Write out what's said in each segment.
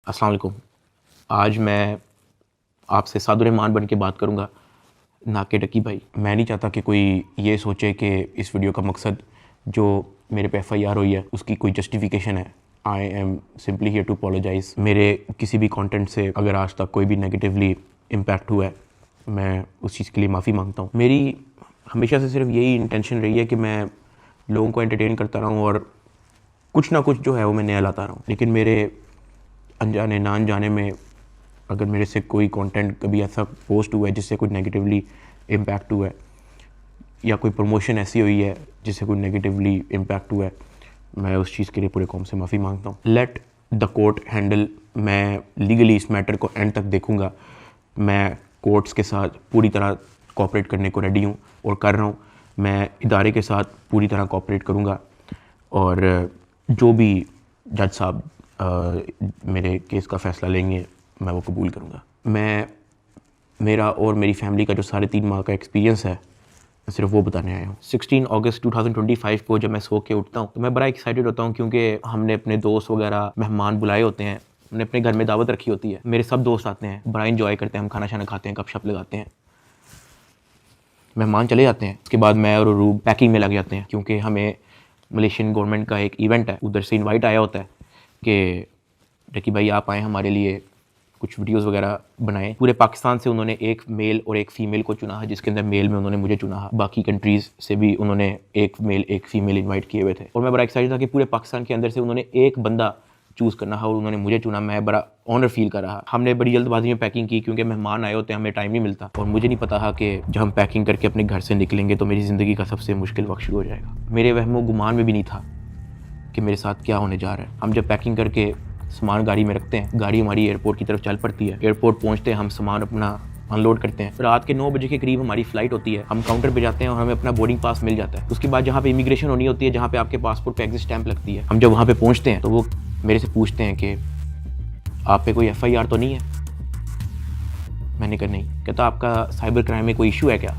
अस्सलाम वालेकुम। आज मैं आपसे सादुर्रहमान बन के बात करूँगा, ना कि डकी भाई। मैं नहीं चाहता कि कोई ये सोचे कि इस वीडियो का मकसद जो मेरे पे FIR हुई है उसकी कोई जस्टिफिकेशन है। I am simply here to apologize. मेरे किसी भी कंटेंट से अगर आज तक कोई भी नेगेटिवली इम्पैक्ट हुआ है, मैं उस चीज़ के लिए माफ़ी मांगता हूँ। मेरी हमेशा से सिर्फ यही इंटेंशन रही है कि मैं लोगों को एंटरटेन करता रहूँ और कुछ ना कुछ जो है वो मैं नया लाता रहूँ। लेकिन मेरे अनजाने ना अनजाने में अगर मेरे से कोई कंटेंट कभी ऐसा पोस्ट हुआ है जिससे कोई नेगेटिवली इम्पैक्ट हुआ है, या कोई प्रमोशन ऐसी हुई है जिससे कोई नेगेटिवली इम्पैक्ट हुआ है, मैं उस चीज़ के लिए पूरे कौम से माफ़ी मांगता हूँ। Let the court handle. मैं लीगली इस मैटर को एंड तक देखूँगा। मैं कोर्ट्स के साथ पूरी तरह कोऑपरेट करने को रेडी हूँ और कर रहा हूँ। मैं इदारे के साथ पूरी तरह कोऑपरेट करूँगा और जो भी जज साहब मेरे केस का फ़ैसला लेंगे मैं वो कबूल करूँगा। मेरा और मेरी फैमिली का जो 3.5 माह का एक्सपीरियंस है, मैं सिर्फ वो बताने आया हूँ। 16 अगस्त 2025 को जब मैं सो के उठता हूँ तो मैं बड़ा एक्साइटेड होता हूँ, क्योंकि हमने अपने दोस्त वगैरह मेहमान बुलाए होते हैं, हमने अपने घर में दावत रखी होती है। मेरे सब दोस्त आते हैं, बड़ा इंजॉय करते हैं, हम खाना शाना खाते हैं, गपशप लगाते हैं, मेहमान चले जाते हैं। उसके बाद मैं और रूब पैकिंग में लग जाते हैं, क्योंकि हमें मलेशियन गवर्नमेंट का एक इवेंट है, उधर से इनवाइट आया होता है कि डकी भाई आप आएँ, हमारे लिए कुछ वीडियोस वगैरह बनाएं। पूरे पाकिस्तान से उन्होंने एक मेल और एक फ़ीमेल को चुना है, जिसके अंदर मेल में उन्होंने मुझे चुना है। बाकी कंट्रीज़ से भी उन्होंने एक मेल एक फ़ीमेल इनवाइट किए हुए थे और मैं बड़ा एक्साइटेड था कि पूरे पाकिस्तान के अंदर से उन्होंने एक बंदा चूज़ करना है और उन्होंने मुझे चुना। मैं बड़ा ऑनर फील कर रहा। हमने बड़ी जल्दबाजी में पैकिंग की, क्योंकि मेहमान आए होते हैं, हमें टाइम नहीं मिलता और मुझे नहीं पता था कि जब हम पैकिंग करके अपने घर से निकलेंगे तो मेरी ज़िंदगी का सबसे मुश्किल वक्त शुरू हो जाएगा। मेरे वहमो गुमान में भी नहीं था कि मेरे साथ क्या होने जा रहा है। हम जब पैकिंग करके सामान गाड़ी में रखते हैं, गाड़ी हमारी एयरपोर्ट की तरफ चल पड़ती है। एयरपोर्ट पहुंचते हैं, हम सामान अपना अनलोड करते हैं। रात के 9 बजे के करीब हमारी फ़्लाइट होती है। हम काउंटर पे जाते हैं और हमें अपना बोर्डिंग पास मिल जाता है। उसके बाद जहाँ पे इमिग्रेशन होनी होती है, जहाँ पे आपके पासपोर्ट पे एग्जिट स्टैंप लगती है, हम जब वहाँ पे पहुँचते हैं तो वो मेरे से पूछते हैं कि आप पे कोई FIR तो नहीं है। मैंने कहा नहीं। कहता आपका साइबर क्राइम में कोई इशू है क्या?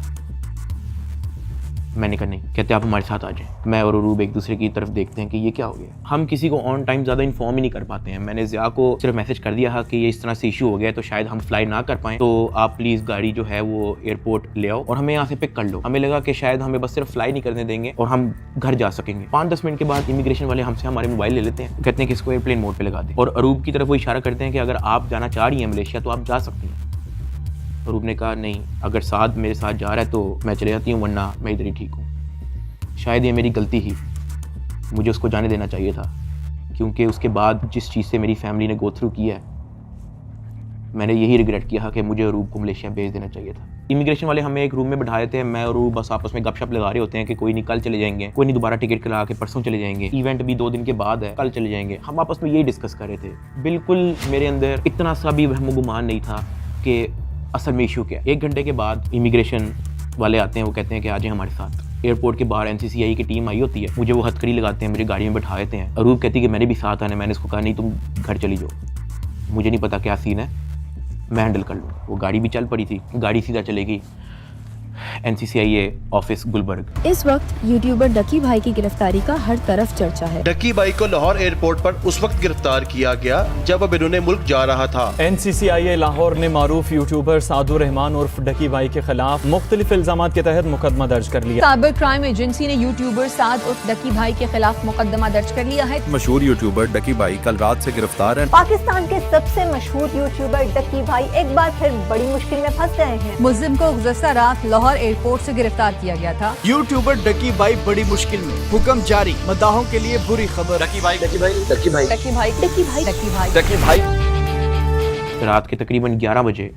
मैंने कहा नहीं। कहते आप हमारे साथ आ जाएं। मैं और अरूब एक दूसरे की तरफ देखते हैं कि ये क्या हो गया। हम किसी को ऑन टाइम ज़्यादा इन्फॉर्म ही नहीं कर पाते हैं। मैंने ज़िया को सिर्फ मैसेज कर दिया है कि ये इस तरह से इशू हो गया है, तो शायद हम फ्लाई ना कर पाएँ, तो आप प्लीज़ गाड़ी जो है वो एयरपोर्ट ले आओ और हमें यहाँ से पिक कर लो। हमें लगा कि शायद हमें बस सिर्फ फ्लाई नहीं करने देंगे और हम घर जा सकेंगे। 5-10 मिनट के बाद इमिग्रेशन वाले हमसे हमारे मोबाइल ले लेते हैं, कहते हैं कि इसको एयरप्लेन मोड पर लगा दें और अरूब की तरफ वो इशारा करते हैं कि अगर आप जाना चाह रही हैं मलेशिया तो आप जा सकती हैं। अरूब ने कहा नहीं, अगर साथ मेरे साथ जा रहा है तो मैं चले जाती हूँ, वरना मैं इधर ही ठीक हूँ। शायद ये मेरी गलती ही, मुझे उसको जाने देना चाहिए था, क्योंकि उसके बाद जिस चीज़ से मेरी फैमिली ने गो थ्रू किया है, मैंने यही रिग्रेट किया कि मुझे अरूब को मलेशिया भेज देना चाहिए था। इमिग्रेशन वाले हमें एक रूम में बैठा देते हैं। मैं और अरूब बस आपस में गपशप लगा रहे होते हैं कि कोई नहीं कल चले जाएंगे, कोई नहीं दोबारा टिकट करा के परसों चले जाएंगे, इवेंट भी 2 दिन के बाद है, कल चले जाएंगे। हम आपस में यही डिस्कस कर रहे थे। बिल्कुल मेरे अंदर इतना सा भी वहम गुमान नहीं था कि असल में इशू क्या। 1 घंटे के बाद इमिग्रेशन वाले आते हैं, वो कहते हैं कि आ जाए हमारे साथ। एयरपोर्ट के बाहर NCCI की टीम आई होती है, मुझे वो हथकड़ी लगाते हैं, मुझे गाड़ी में बैठा देते हैं। अरूब कहती है कि मैंने भी साथ आना है। मैंने इसको कहा नहीं, तुम घर चली जाओ, मुझे नहीं पता क्या सीन है, मैं हैंडल कर लूँ। वो गाड़ी भी चल पड़ी थी, गाड़ी सीधा चलेगी NCCI ऑफिस गुलबर्ग। इस वक्त यूट्यूबर डकी भाई की गिरफ्तारी का हर तरफ चर्चा है। डकी भाई को लाहौर एयरपोर्ट पर उस वक्त गिरफ्तार किया गया जब अब इन्होंने मुल्क जा रहा था। NCCI लाहौर ने मारूफ यूट्यूबर सादुर्रहमान उर्फ डकी भाई के खिलाफ मुख्तलिफ इल्जामात के तहत मुकदमा दर्ज कर लिया। साइबर क्राइम एजेंसी ने यूट्यूबर साद उर्फ डकी भाई के खिलाफ मुकदमा दर्ज कर लिया है। मशहूर यूट्यूबर डकी भाई कल रात से गिरफ्तार है। पाकिस्तान के सबसे मशहूर यूट्यूबर डकी भाई एक बार फिर बड़ी मुश्किल में फंस गए हैं। मुल्जिम को गुज़श्ता रात लाहौर एयरपोर्ट से गिरफ्तार किया गया था। यूट्यूबर डकी भाई बड़ी मुश्किल में, हुक्म जारी, मदाहों के लिए बुरी खबर। डकी भाई डकी भाई डकी भाई डकी भाई डकी भाई डकी भाई डकी भाई। रात के तकरीबन 11 बजे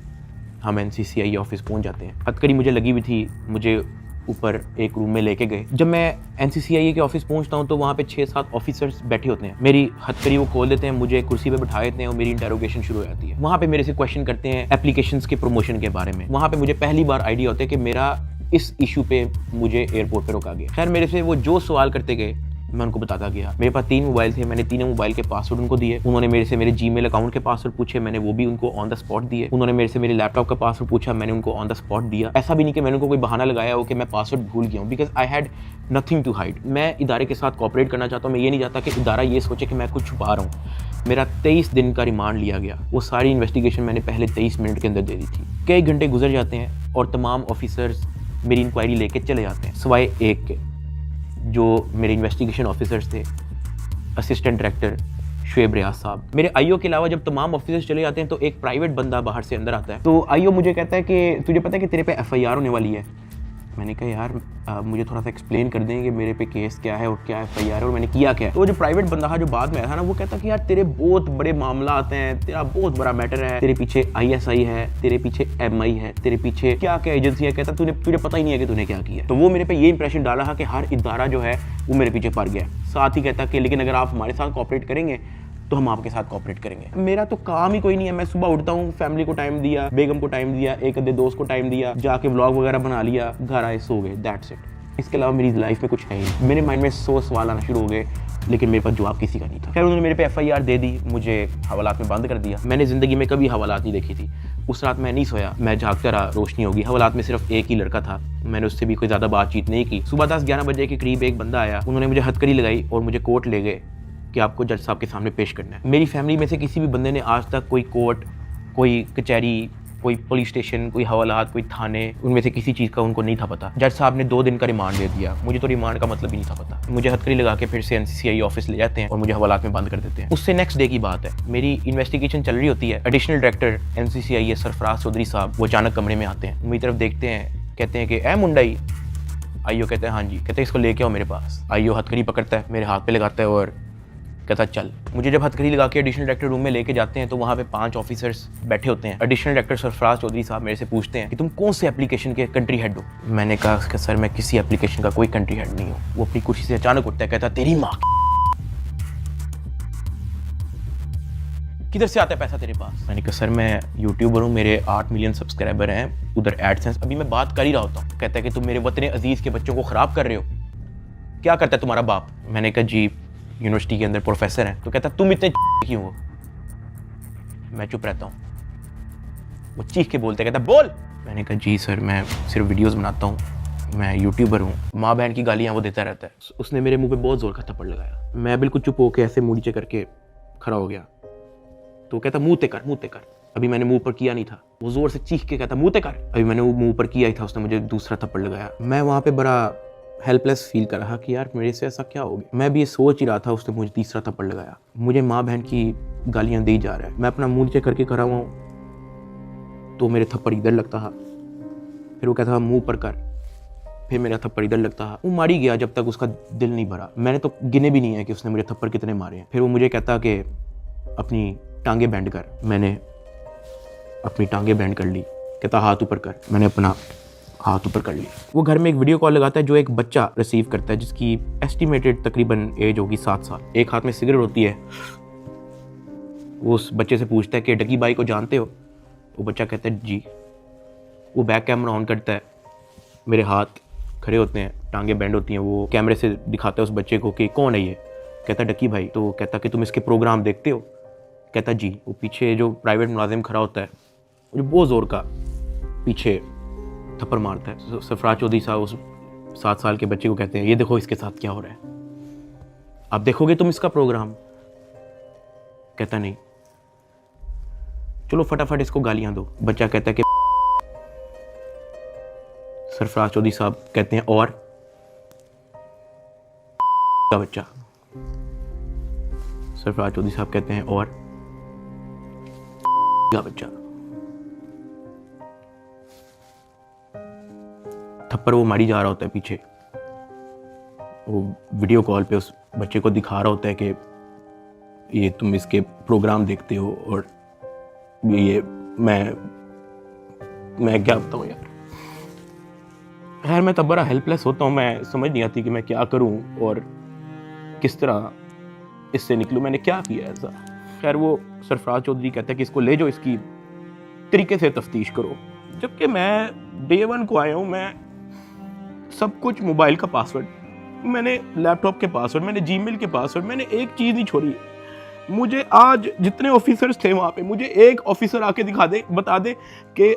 हम NCCI ऑफिस पहुंच जाते हैं। हथकड़ी मुझे लगी हुई थी, मुझे ऊपर एक रूम में लेके गए। जब मैं NCCI के ऑफिस पहुंचता हूं तो वहाँ पे 6-7 ऑफिसर्स बैठे होते हैं। मेरी हथकड़ी वो खोल देते हैं, मुझे कुर्सी पे बैठा देते हैं और मेरी इंटेरोगेशन शुरू हो जाती है। वहाँ पे मेरे से क्वेश्चन करते हैं एप्लीकेशंस के प्रमोशन के बारे में। वहाँ पे मुझे पहली बार आइडिया होता है कि मेरा इस इशू पे मुझे एयरपोर्ट पे रोका गया। खैर मेरे से वो जो सवाल करते गए मैं उनको बताता गया। मेरे पास 3 मोबाइल थे, मैंने तीनों मोबाइल के पासवर्ड उनको दिए। उन्होंने मेरे से मेरे जीमेल अकाउंट के पासवर्ड पूछे, मैंने वो भी उनको ऑन द स्पॉट दिए। उन्होंने मेरे से मेरे लैपटॉप का पासवर्ड पूछा, मैंने उनको ऑन द स्पॉट दिया। ऐसा भी नहीं कि मैंने उनको कोई बहाना लगाया हो कि मैं पासवर्ड भूल गया हूँ, because I had nothing to hide. मैं इदारे के साथ कोऑपरेट करना चाहता हूँ। मैं ये नहीं चाहता कि इदारा ये सोचे कि मैं कुछ छुपा रहा हूँ। मेरा 23 दिन का रिमांड लिया गया। वो सारी इन्वेस्टिगेशन मैंने पहले 23 मिनट के अंदर दे दी थी। कई घंटे गुजर जाते हैं और तमाम ऑफिसर्स मेरी इंक्वायरी लेके चले जाते हैं, सिवाय एक के, जो मेरे इन्वेस्टिगेशन ऑफिसर्स थे, असिस्टेंट डायरेक्टर शुएब रियाज साहब। मेरे आईओ के अलावा जब तमाम ऑफिसर्स चले जाते हैं तो एक प्राइवेट बंदा बाहर से अंदर आता है। तो आईओ मुझे कहता है कि तुझे पता है कि तेरे पे एफआईआर होने वाली है। मैंने कहा यार मुझे थोड़ा सा एक्सप्लेन कर दें कि मेरे पे केस क्या है और क्या एफआईआर है और मैंने किया क्या है। तो जो प्राइवेट बंदा था जो बाद में आया था ना, वो कहता कि यार तेरे बहुत बड़े मामला आते हैं, तेरा बहुत बड़ा मैटर है, तेरे पीछे आईएसआई है, तेरे पीछे एमआई है, तेरे पीछे क्या क्या एजेंसी है। कहता तुझे पता ही नहीं है कि तूने क्या किया। तो वो मेरे पे ये इंप्रेशन डाला था कि हर इदारा जो है वो मेरे पीछे पड़ गया। साथ ही कहता कि लेकिन अगर आप हमारे साथ कोऑपरेट करेंगे तो हम आपके साथ कोऑपरेट करेंगे। मेरा तो काम ही कोई नहीं है। मैं सुबह उठता हूँ, फैमिली को टाइम दिया, बेगम को टाइम दिया, एक आधे दोस्त को टाइम दिया, जाके व्लॉग वगैरह बना लिया, घर आए, सो गए, दैट्स इट। इसके अलावा मेरी लाइफ में कुछ है ही। मेरे माइंड में 100 सवाल आना शुरू हो गए, लेकिन मेरे पास जवाब किसी का नहीं था। खैर उन्होंने मेरे पे एफआईआर दे दी, मुझे हवालात में बंद कर दिया। मैंने ज़िंदगी में कभी हवालात नहीं देखी थी। उस रात मैं नहीं सोया, मैं जागता रहा, रोशनी होगी। हवालात में सिर्फ एक ही लड़का था, मैंने उससे भी कोई ज़्यादा बातचीत नहीं की। सुबह 10-11 बजे के करीब एक बंदा आया, उन्होंने मुझे हथकड़ी लगाई और मुझे कोर्ट ले गए कि आपको जज साहब के सामने पेश करना है। मेरी फैमिली में से किसी भी बंदे ने आज तक कोई कोर्ट, कोई कचहरी, कोई पुलिस स्टेशन, कोई हवालात, कोई थाने, उनमें से किसी चीज़ का उनको नहीं था पता। जज साहब ने 2 दिन का रिमांड दे दिया। मुझे तो रिमांड का मतलब ही नहीं था पता। मुझे हथकड़ी लगा के फिर से एनसीसीआई ऑफिस ले जाते हैं और मुझे हवालात में बंद कर देते हैं। उससे नेक्स्ट डे की बात है, मेरी इन्वेस्टिगेशन चल रही होती है। एडिशनल डायरेक्टर एनसीसीआई सरफराज चौधरी साहब वो अचानक कमरे में आते हैं, मेरी तरफ देखते हैं, कहते हैं कि ए मुंडाई। आईओ कहते हैं हाँ जी। कहते हैं इसको लेके आओ मेरे पास। आईओ हथकड़ी पकड़ता है, मेरे हाथ पे लगाता है और कहता चल। मुझे जब हथकड़ी लगा के एडिशनल डायरेक्टर रूम में लेके जाते हैं तो वहाँ पे 5 ऑफिसर्स बैठे होते हैं। एडिशनल डायरेक्टर सरफराज चौधरी साहब मेरे से पूछते हैं कि तुम कौन से एप्लीकेशन के कंट्री हेड हो। मैंने कहा कि सर मैं किसी एप्लीकेशन का कोई कंट्री हेड नहीं हूँ। वो अपनी कुर्सी से अचानक उठता है, कहता तेरी माँ किधर से आता है पैसा तेरे पास। मैंने कहा सर मैं यूट्यूबर हूँ, मेरे 8 मिलियन सब्सक्राइबर हैं, उधर एडसेंस अभी मैं बात कर ही रहा होता हूँ। कहता है कि तुम मेरे वतन अजीज के बच्चों को ख़राब कर रहे हो, क्या करता है तुम्हारा बाप। मैंने कहा जी यूनिवर्सिटी के अंदर प्रोफेसर हैं। तो कहता तुम इतने क्यों हो। मैं चुप रहता हूँ। वो चीख के बोलते, कहता बोल। मैंने कहा जी सर मैं सिर्फ वीडियोस बनाता हूँ, मैं यूट्यूबर हूँ। माँ बहन की गालियाँ वो देता रहता है। उसने मेरे मुंह पे बहुत जोर का थप्पड़ लगाया। मैं बिल्कुल चुप होकर ऐसे मुँह नीचे करके खड़ा हो गया। तो कहता मुँह ते कर, मुँह ते कर। अभी मैंने मुँह पर किया नहीं था। वो जोर से चीख के कहता मुँह ते कर। अभी मैंने वो मुँह पर किया ही था, उसने मुझे दूसरा थप्पड़ लगाया। मैं वहाँ पे बड़ा हेल्पलेस फील कर रहा कि यार मेरे से ऐसा क्या हो गया। मैं भी ये सोच ही रहा था, उसने मुझे तीसरा थप्पड़ लगाया। मुझे माँ बहन की गालियाँ दी जा रहा है। मैं अपना मुँह नीचे करके खड़ा हुआ हूँ तो मेरे थप्पड़ इधर लगता है, फिर वो कहता था मुँह पर कर, फिर मेरा थप्पड़ इधर लगता है। वो मारी गया जब तक उसका दिल नहीं भरा। मैंने तो गिने भी नहीं है कि उसने मुझे थप्पड़ कितने मारे हैं। फिर वो मुझे कहता कि अपनी टांगे बैंड कर। मैंने अपनी टांगे बैंड कर ली। कहता हाथ ऊपर कर। मैंने अपना हाथ ऊपर कर ली। वो घर में एक वीडियो कॉल लगाता है जो एक बच्चा रिसीव करता है जिसकी एस्टिमेटेड तकरीबन एज होगी 7 साल। एक हाथ में सिगरेट होती है। वो उस बच्चे से पूछता है कि डकी भाई को जानते हो। वो बच्चा कहता है जी। वो बैक कैमरा ऑन करता है, मेरे हाथ खड़े होते हैं, टांगे बैंड होती हैं। वो कैमरे से दिखाता है उस बच्चे को कि कौन है ये। कहता है डकी भाई। तो कहता कि तुम इसके प्रोग्राम देखते हो। कहता जी। वो पीछे जो प्राइवेट मुलाजिम खड़ा होता है वो बहुत ज़ोर का पीछे थप्पड़ मारता है। सरफराज चौधरी साहब उस 7 साल के बच्चे को कहते हैं ये देखो इसके साथ क्या हो रहा है, आप देखोगे तुम इसका प्रोग्राम। कहता नहीं, चलो फटाफट इसको गालियां दो। बच्चा कहता है कि सरफराज चौधरी साहब कहते हैं और का बच्चा। सरफराज चौधरी साहब कहते हैं और का बच्चा। थप्पड़ वो मारी जा रहा होता है पीछे। वो वीडियो कॉल पे उस बच्चे को दिखा रहा होता है कि ये तुम इसके प्रोग्राम देखते हो और ये मैं क्या बताऊँ यार। खैर मैं तब बड़ा हेल्पलेस होता हूँ। मैं समझ नहीं आती कि मैं क्या करूँ और किस तरह इससे निकलूँ। मैंने क्या किया ऐसा। खैर वो सरफराज चौधरी कहता है कि इसको ले जाओ, इसकी तरीके से तफ्तीश करो। जबकि मैं डे 1 को आया हूँ, मैं सब कुछ मोबाइल का पासवर्ड मैंने लैपटॉप के पासवर्ड, मैंने जीमेल के पासवर्ड, मैंने एक चीज़ नहीं छोड़ी। मुझे आज जितने ऑफिसर्स थे वहाँ पे, मुझे एक ऑफिसर आके दिखा दे, बता दे कि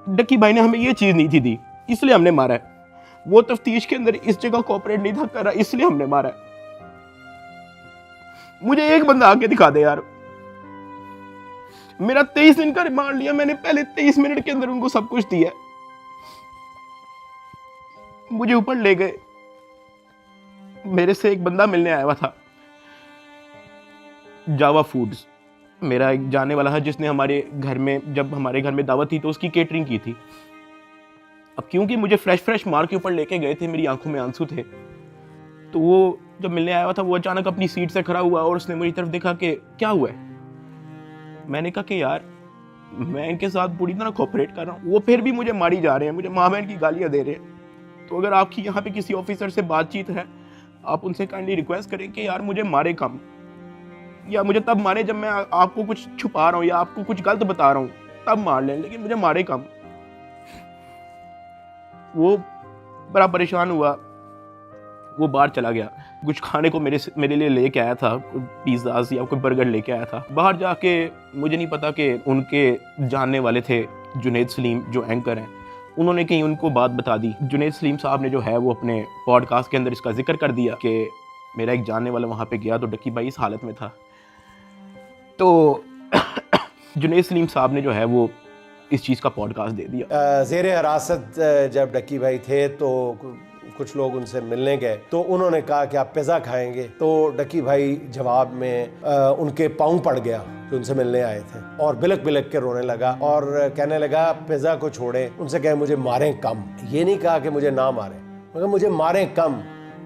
डक्की भाई ने हमें ये चीज़ नहीं थी दी, इसलिए हमने मारा है। वो तफ्तीश के अंदर इस जगह कोऑपरेट नहीं था कर रहा, इसलिए हमने मारा है। मुझे एक बंदा आके दिखा दे यार। मेरा 23 दिन का रिमांड लिया मैंने, पहले 23 मिनट के अंदर उनको सब कुछ दिया। मुझे ऊपर ले गए। मेरे से एक बंदा मिलने आया हुआ था, जावा फूड्स, मेरा एक जाने वाला है जिसने हमारे घर में, जब हमारे घर में दावत थी तो उसकी केटरिंग की थी। अब क्योंकि मुझे फ्रेश मार के ऊपर लेके गए थे, मेरी आंखों में आंसू थे, तो वो जब मिलने आया हुआ था, वो अचानक अपनी सीट से खड़ा हुआ और उसने मेरी तरफ देखा कि क्या हुआ है। मैंने कहा कि यार मैं इनके साथ पूरी तरह कोऑपरेट कर रहा हूँ, वो फिर भी मुझे मारी जा रहे हैं, मुझे माँ बहन की गालियाँ दे रहे हैं। तो अगर आपकी यहाँ पे किसी ऑफिसर से बातचीत है, आप उनसे काइंडली रिक्वेस्ट करें कि यार मुझे मारे कम, या मुझे तब मारे जब मैं आपको कुछ छुपा रहा हूँ या आपको कुछ गलत बता रहा हूँ, तब मार लें, लेकिन मुझे मारे कम। वो बड़ा परेशान हुआ, वो बाहर चला गया, कुछ खाने को मेरे लिए लेके आया था, पिज़्ज़ाज़ या कोई बर्गर लेके आया था। बाहर जाके मुझे नहीं पता कि उनके जानने वाले थे जुनैद सलीम जो एंकर हैं, उन्होंने कहीं उनको बात बता दी। जुनैद सलीम साहब ने जो है वो अपने पॉडकास्ट के अंदर इसका जिक्र कर दिया कि मेरा एक जानने वाला वहाँ पे गया तो डक्की भाई इस हालत में था। तो जुनैद सलीम साहब ने जो है वो इस चीज़ का पॉडकास्ट दे दिया। ज़ेरे हिरासत जब डक्की भाई थे तो कुछ लोग उनसे मिलने गए, तो उन्होंने कहा कि आप पिज़्ज़ा खाएंगे, तो डक्की भाई जवाब में उनके पाँव पड़ गया जो उनसे मिलने आए थे, और बिलक बिलक के रोने लगा और कहने लगा पिज़्ज़ा को छोड़े, उनसे कहे मुझे मारें कम। ये नहीं कहा कि मुझे ना मारें, मगर मुझे मारें कम,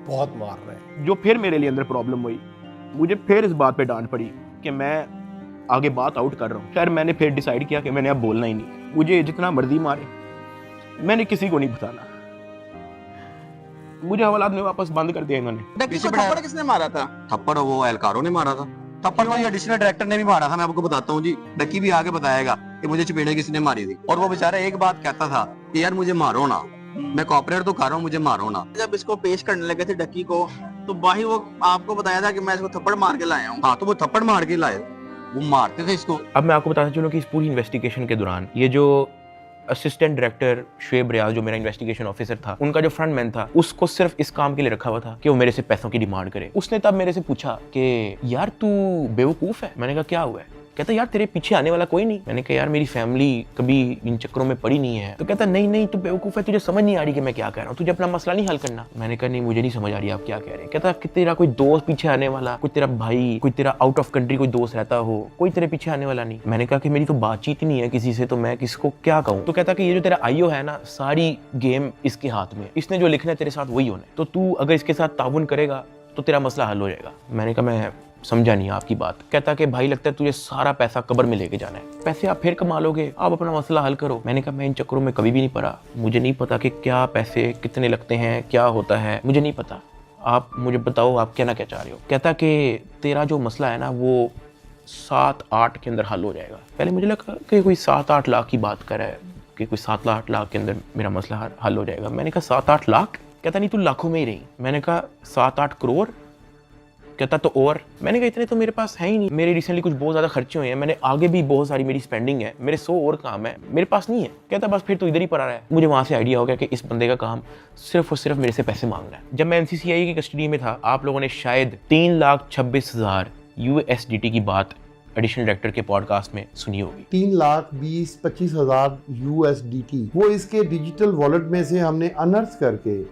बहुत मार रहे हैं। जो फिर मेरे लिए अंदर प्रॉब्लम हुई, मुझे फिर इस बात पे डांट पड़ी कि मैं आगे बात आउट कर रहा हूँ। खैर मैंने फिर डिसाइड किया कि मैंने अब बोलना ही नहीं, मुझे जितना मर्जी मारे, मैंने किसी को नहीं बताना। मुझे हवालात में वापस बंद कर दिया इन्होंने। थप्पड़ किसने मारा था? थप्पड़ वो एहलकारों ने मारा था। थप्पड़ वाली एडिशनल डायरेक्टर ने भी मारा था, मैं आपको बताता हूँ जी। डक्की भी आगे बताएगा कि मुझे चपेड़े किसी ने मारी थी, और वो बेचारा एक बात कहता था कि यार मुझे मारो ना, मैं कॉपरेट तो कर रहा हूँ, मुझे मारो ना। जब इसको पेश करने लगे थे डक्की को, तो भाई वो आपको बताया था कि मैं इसको थप्पड़ मार के लाया हूँ। हाँ, तो वो थप्पड़ मार के लाए, वो मारते थे इसको। अब मैं आपको बताता चलूं कि इस पूरी इन्वेस्टिगेशन के दौरान ये जो असिस्टेंट डायरेक्टर शुएब रियाज, जो मेरा इन्वेस्टिगेशन ऑफिसर था, उनका जो फ्रंट मैन था, उसको सिर्फ इस काम के लिए रखा हुआ था कि वो मेरे से पैसों की डिमांड करे। उसने तब मेरे से पूछा कि यार तू बेवकूफ़ है। मैंने कहा क्या हुआ है? कहता यार तेरे पीछे आने वाला कोई नहीं। मैंने कहा यार मेरी फैमिली कभी इन चक्करों में पड़ी नहीं है। तो कहता नहीं तू बेवकूफ़ है, तुझे समझ नहीं आ रही कि मैं क्या कह रहा हूँ, तुझे अपना मसला नहीं हल करना। मैंने कहा नहीं, मुझे नहीं समझ आ रही आप क्या कह रहे हैं। कहता कि तेरा कोई दोस्त पीछे आने वाला, कोई तेरा भाई, कोई तेरा आउट ऑफ कंट्री कोई दोस्त रहता हो, कोई तेरे पीछे आने वाला नहीं। मैंने कहा कि मेरी तो बातचीत ही नहीं है किसी से, तो मैं किसको क्या कहूँ। तो कहता कि ये जो तेरा आईओ है ना, सारी गेम इसके हाथ में, इसने जो लिखना है तेरे साथ वही होना है, तो तू अगर इसके साथ ताउन करेगा तो तेरा मसला हल हो जाएगा। मैंने कहा मैं समझा नहीं आपकी बात। कहता कि भाई लगता है तुझे सारा पैसा कब्र में लेके जाना है, पैसे आप फिर कमा लोगे, आप अपना मसला हल करो। मैंने कहा मैं इन चक्करों में कभी भी नहीं पड़ा, मुझे नहीं पता कि क्या पैसे कितने लगते हैं, क्या होता है, मुझे नहीं पता, आप मुझे बताओ आप कहना क्या चाह रहे हो। कहता कि तेरा जो मसला है ना वो 7-8 के अंदर हल हो जाएगा। पहले मुझे लगा कि कोई 7-8 लाख की बात कर रहा है, कि कोई 7-8 लाख के अंदर मेरा मसला हल हो जाएगा। मैंने कहा 7-8 लाख? कहता नहीं तू लाखों में ही रही। मैंने कहा 7-8 करोड़? कहता तो और। मैंने कहा इतने तो मेरे पास है ही नहीं, मेरे रिसेंटली कुछ बहुत ज़्यादा खर्चे हुए हैं, मैंने आगे भी बहुत सारी मेरी स्पेंडिंग है, मेरे 100 और काम है, मेरे पास नहीं है। कहता बस फिर तो इधर ही पड़ा रहा है। मुझे वहाँ से आइडिया हो गया कि इस बंदे का काम सिर्फ और सिर्फ मेरे से पैसे मांगना है। जब मैं NCCI की कस्टडी में था, आप लोगों ने शायद 3,26,000 USDT की बात एडिशनल डायरेक्टर के पॉडकास्ट में सुनी होगी। 3,20,25,000 USDT वो इसके डिजिटल वॉलेट में से हमने अनर्थ करके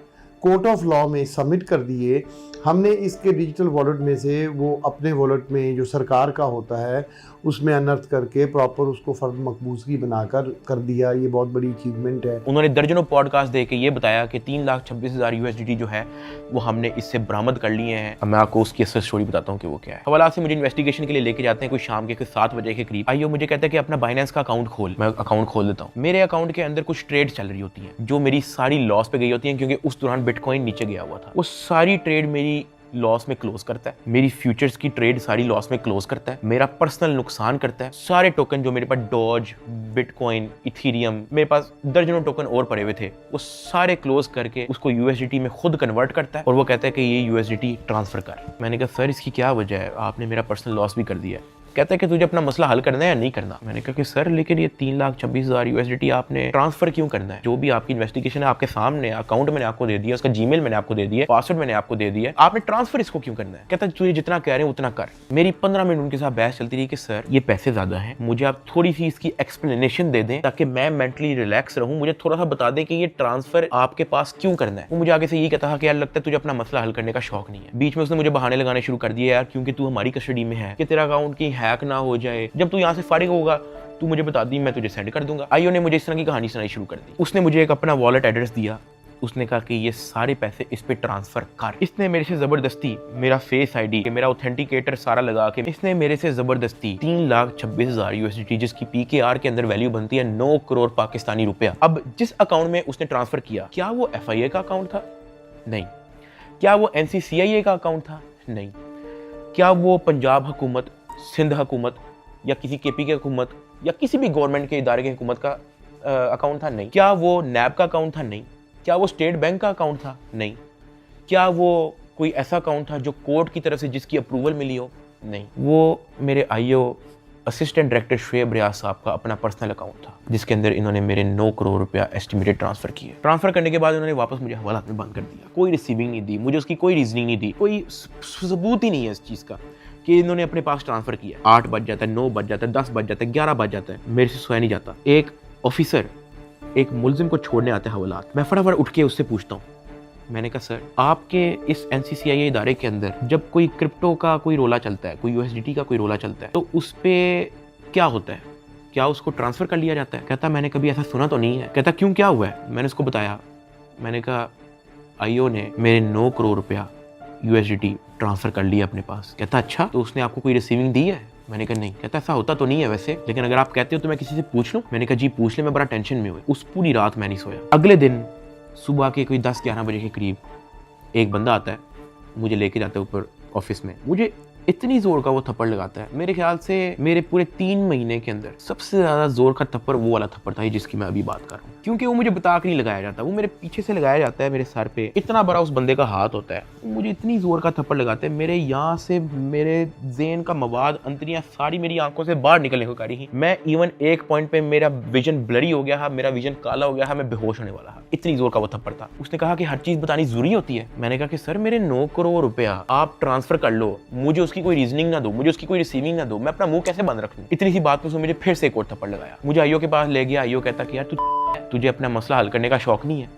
कोर्ट ऑफ लॉ में सबमिट कर दिए। हमने इसके डिजिटल वॉलेट में से वो अपने वॉलेट में जो सरकार का होता है उसमें अनर्थ करके प्रॉपर उसको फर्द मकबूजगी बनाकर कर दिया। ये बहुत बड़ी अचीवमेंट है। उन्होंने दर्जनों पॉडकास्ट दे के ये बताया कि 3,26,000 USDT जो है वो हमने इससे बरामद कर लिए हैं। अब मैं आपको उसकी असल स्टोरी बताता हूँ कि वो क्या है। हवाला से मुझे इन्वेस्टिगेशन के लिए लेके जाते हैं, कोई शाम के 7 बजे के करीब। आइयो मुझे कहता है कि अपना बाइनेंस का अकाउंट खोल। मैं अकाउंट खोल देता हूँ। मेरे अकाउंट के अंदर कुछ ट्रेड चल रही होती हैं जो मेरी सारी लॉस पे गई होती हैं, क्योंकि उस दौरान बिटकॉइन नीचे गया हुआ था। वो सारी ट्रेड मेरी लॉस में क्लोज करता है, मेरी फ्यूचर्स की ट्रेड सारी लॉस में क्लोज करता है, मेरा पर्सनल नुकसान करता है। सारे टोकन जो मेरे पास डॉज, बिटकॉइन, इथीरियम, मेरे पास दर्जनों टोकन और पड़े हुए थे, वो सारे क्लोज करके उसको यूएसडीटी में खुद कन्वर्ट करता है और वो कहता है कि ये यूएसडीटी ट्रांसफर कर। मैंने कहा सर इसकी क्या वजह है, आपने मेरा पर्सनल लॉस भी कर दिया है। कहता है कि तुझे अपना मसला हल करना है या नहीं करना। मैंने कहा कि सर लेकिन ये 3,26,000 यूएसडीटी आपने ट्रांसफर क्यों करना है? जो भी आपकी इन्वेस्टिगेशन है आपके सामने, अकाउंट मैंने आपको दे दिया, उसका जीमेल मैंने आपको दे दिया, पासवर्ड मैंने आपको दे दिया, आपने ट्रांसफर इसको क्यों करना है? कहता है तुझे जितना कह रहे हैं उतना कर। मेरी 15 मिनट उनके साथ बहस चलती रही कि सर ये पैसे ज्यादा हैं, मुझे आप थोड़ी सी इसकी एक्सप्लेनेशन दे दें ताकि मैं मेंटली रिलैक्स रहूं, मुझे थोड़ा सा बता दें कि ये ट्रांसफर आपके पास क्यों करना है। वो मुझे आगे से ये कहता था कि यार लगता है तुझे अपना मसला हल करने का शौक नहीं है। बीच में उसने मुझे बहाने लगाने शुरू कर दिए, यार क्योंकि तू हमारी कस्टडी में है कि तेरा अकाउंट कहीं हैक ना हो जाए, जब तू यहाँ से फारिग होगा तू मुझे बता दी, मैं तुझे सेंड कर दूंगा। आईओ ने मुझे इस तरह की कहानी सुनाई शुरू कर दी। उसने मुझे एक अपना वॉलेट एड्रेस दिया, उसने कहा कि ये सारे पैसे इस पे ट्रांसफर कर। इसने मेरे से जबरदस्ती मेरा फेस आईडी, मेरा ऑथेंटिकेटर सारा लगा के इसने मेरे से जबरदस्ती 3,26,000 यूएसडीटी, जिसकी पीकेआर के अंदर वैल्यू बनती है 9 करोड़ पाकिस्तानी रुपया। अब जिस अकाउंट में उसने ट्रांसफर किया, क्या वो एफआईए का अकाउंट था? नहीं। क्या वो एनसीसीआईए का अकाउंट था? नहीं। क्या वो पंजाब हुकूमत, सिंध हुकूमत या किसी केपी की हुकूमत या किसी भी गवर्नमेंट के इदारे की हुकूमत का अकाउंट था? नहीं। क्या वो नैब का अकाउंट था? नहीं। क्या वो स्टेट बैंक का अकाउंट था? नहीं। क्या वो कोई ऐसा अकाउंट था जो कोर्ट की तरफ से जिसकी अप्रूवल मिली हो? नहीं। वो मेरे आईओ असिस्टेंट डायरेक्टर शुएब रियाज साहब का अपना पर्सनल अकाउंट था, जिसके अंदर इन्होंने मेरे 9 करोड़ रुपया एस्टिमेटेड ट्रांसफर किए। ट्रांसफर करने के बाद उन्होंने वापस मुझे हवालात में बंद कर दिया। कोई रिसीविंग नहीं दी, मुझे उसकी कोई रीजनिंग नहीं दी, कोई सबूत ही नहीं है इस चीज़ का कि इन्होंने अपने पास ट्रांसफर किया। 8 बज जाता है, 9 बज जाता है, 10 बज जाता है, 11 बज जाता है, मेरे से सोया नहीं जाता। एक ऑफिसर एक मुलजिम को छोड़ने आते हैं हवालात, मैं फटाफट उठ के उससे पूछता हूँ, मैंने कहा सर आपके इस एनसीसीआईए इदारे के अंदर जब कोई क्रिप्टो का कोई रोला चलता है, कोई यूएसडीटी का कोई रोला चलता है, तो उस पर क्या होता है? क्या उसको ट्रांसफ़र कर लिया जाता है? कहता मैंने कभी ऐसा सुना तो नहीं है। कहता क्यों, क्या हुआ है? मैंने उसको बताया। मैंने कहा आईओ ने मेरे 9 करोड़ रुपया यूएसडीटी ट्रांसफ़र कर लिया अपने पास। कहता अच्छा, तो उसने आपको कोई रिसीविंग दी है? मैंने कहा नहीं। कहता ऐसा होता तो नहीं है वैसे, लेकिन अगर आप कहते हो तो मैं किसी से पूछ लूँ। मैंने कहा जी पूछ ले, मैं बड़ा टेंशन में हुआ। उस पूरी रात मैं नहीं सोया। अगले दिन सुबह के कोई 10-11 बजे के करीब एक बंदा आता है, मुझे लेके जाता है ऊपर ऑफिस में, मुझे इतनी जोर का वो थप्पड़ लगाता है, मेरे ख्याल से मेरे पूरे 3 महीने के अंदर सबसे ज़्यादा जोर का थप्पड़ वो वाला थप्पड़ था जिसकी मैं अभी बात कर रहा हूँ। क्योंकि वो मुझे बता के नहीं लगाया जाता, वो मेरे पीछे से लगाया जाता है, मेरे सर पे इतना बड़ा उस बंदे का हाथ होता है, मुझे इतनी जोर का थप्पड़ लगाते हैं, मेरे यहाँ से मेरे ज़हन का मवाद, अंतरियाँ सारी मेरी आंखों से बाहर निकलने को करी ही। मैं इवन एक पॉइंट पे मेरा विजन ब्लरी हो गया है, मेरा विजन काला हो गया है, मैं बेहोश होने वाला है, इतनी जोर का वो थप्पड़ था। उसने कहा कि हर चीज़ बतानी जरूरी होती है। मैंने कहा कि सर मेरे 9 करोड़ रुपया आप ट्रांसफर कर लो, मुझे उसकी कोई रीजनिंग ना दो, मुझे उसकी कोई रिसीविंग ना दो, मैं अपना मुंह कैसे बंद रख लूं? इतनी सी बात पे उसने मुझे फिर से एक और थप्पड़ लगाया। मुझे आईओ के पास ले गया। आईओ कहता कि यार तुझे अपना मसला हल करने का शौक नहीं है?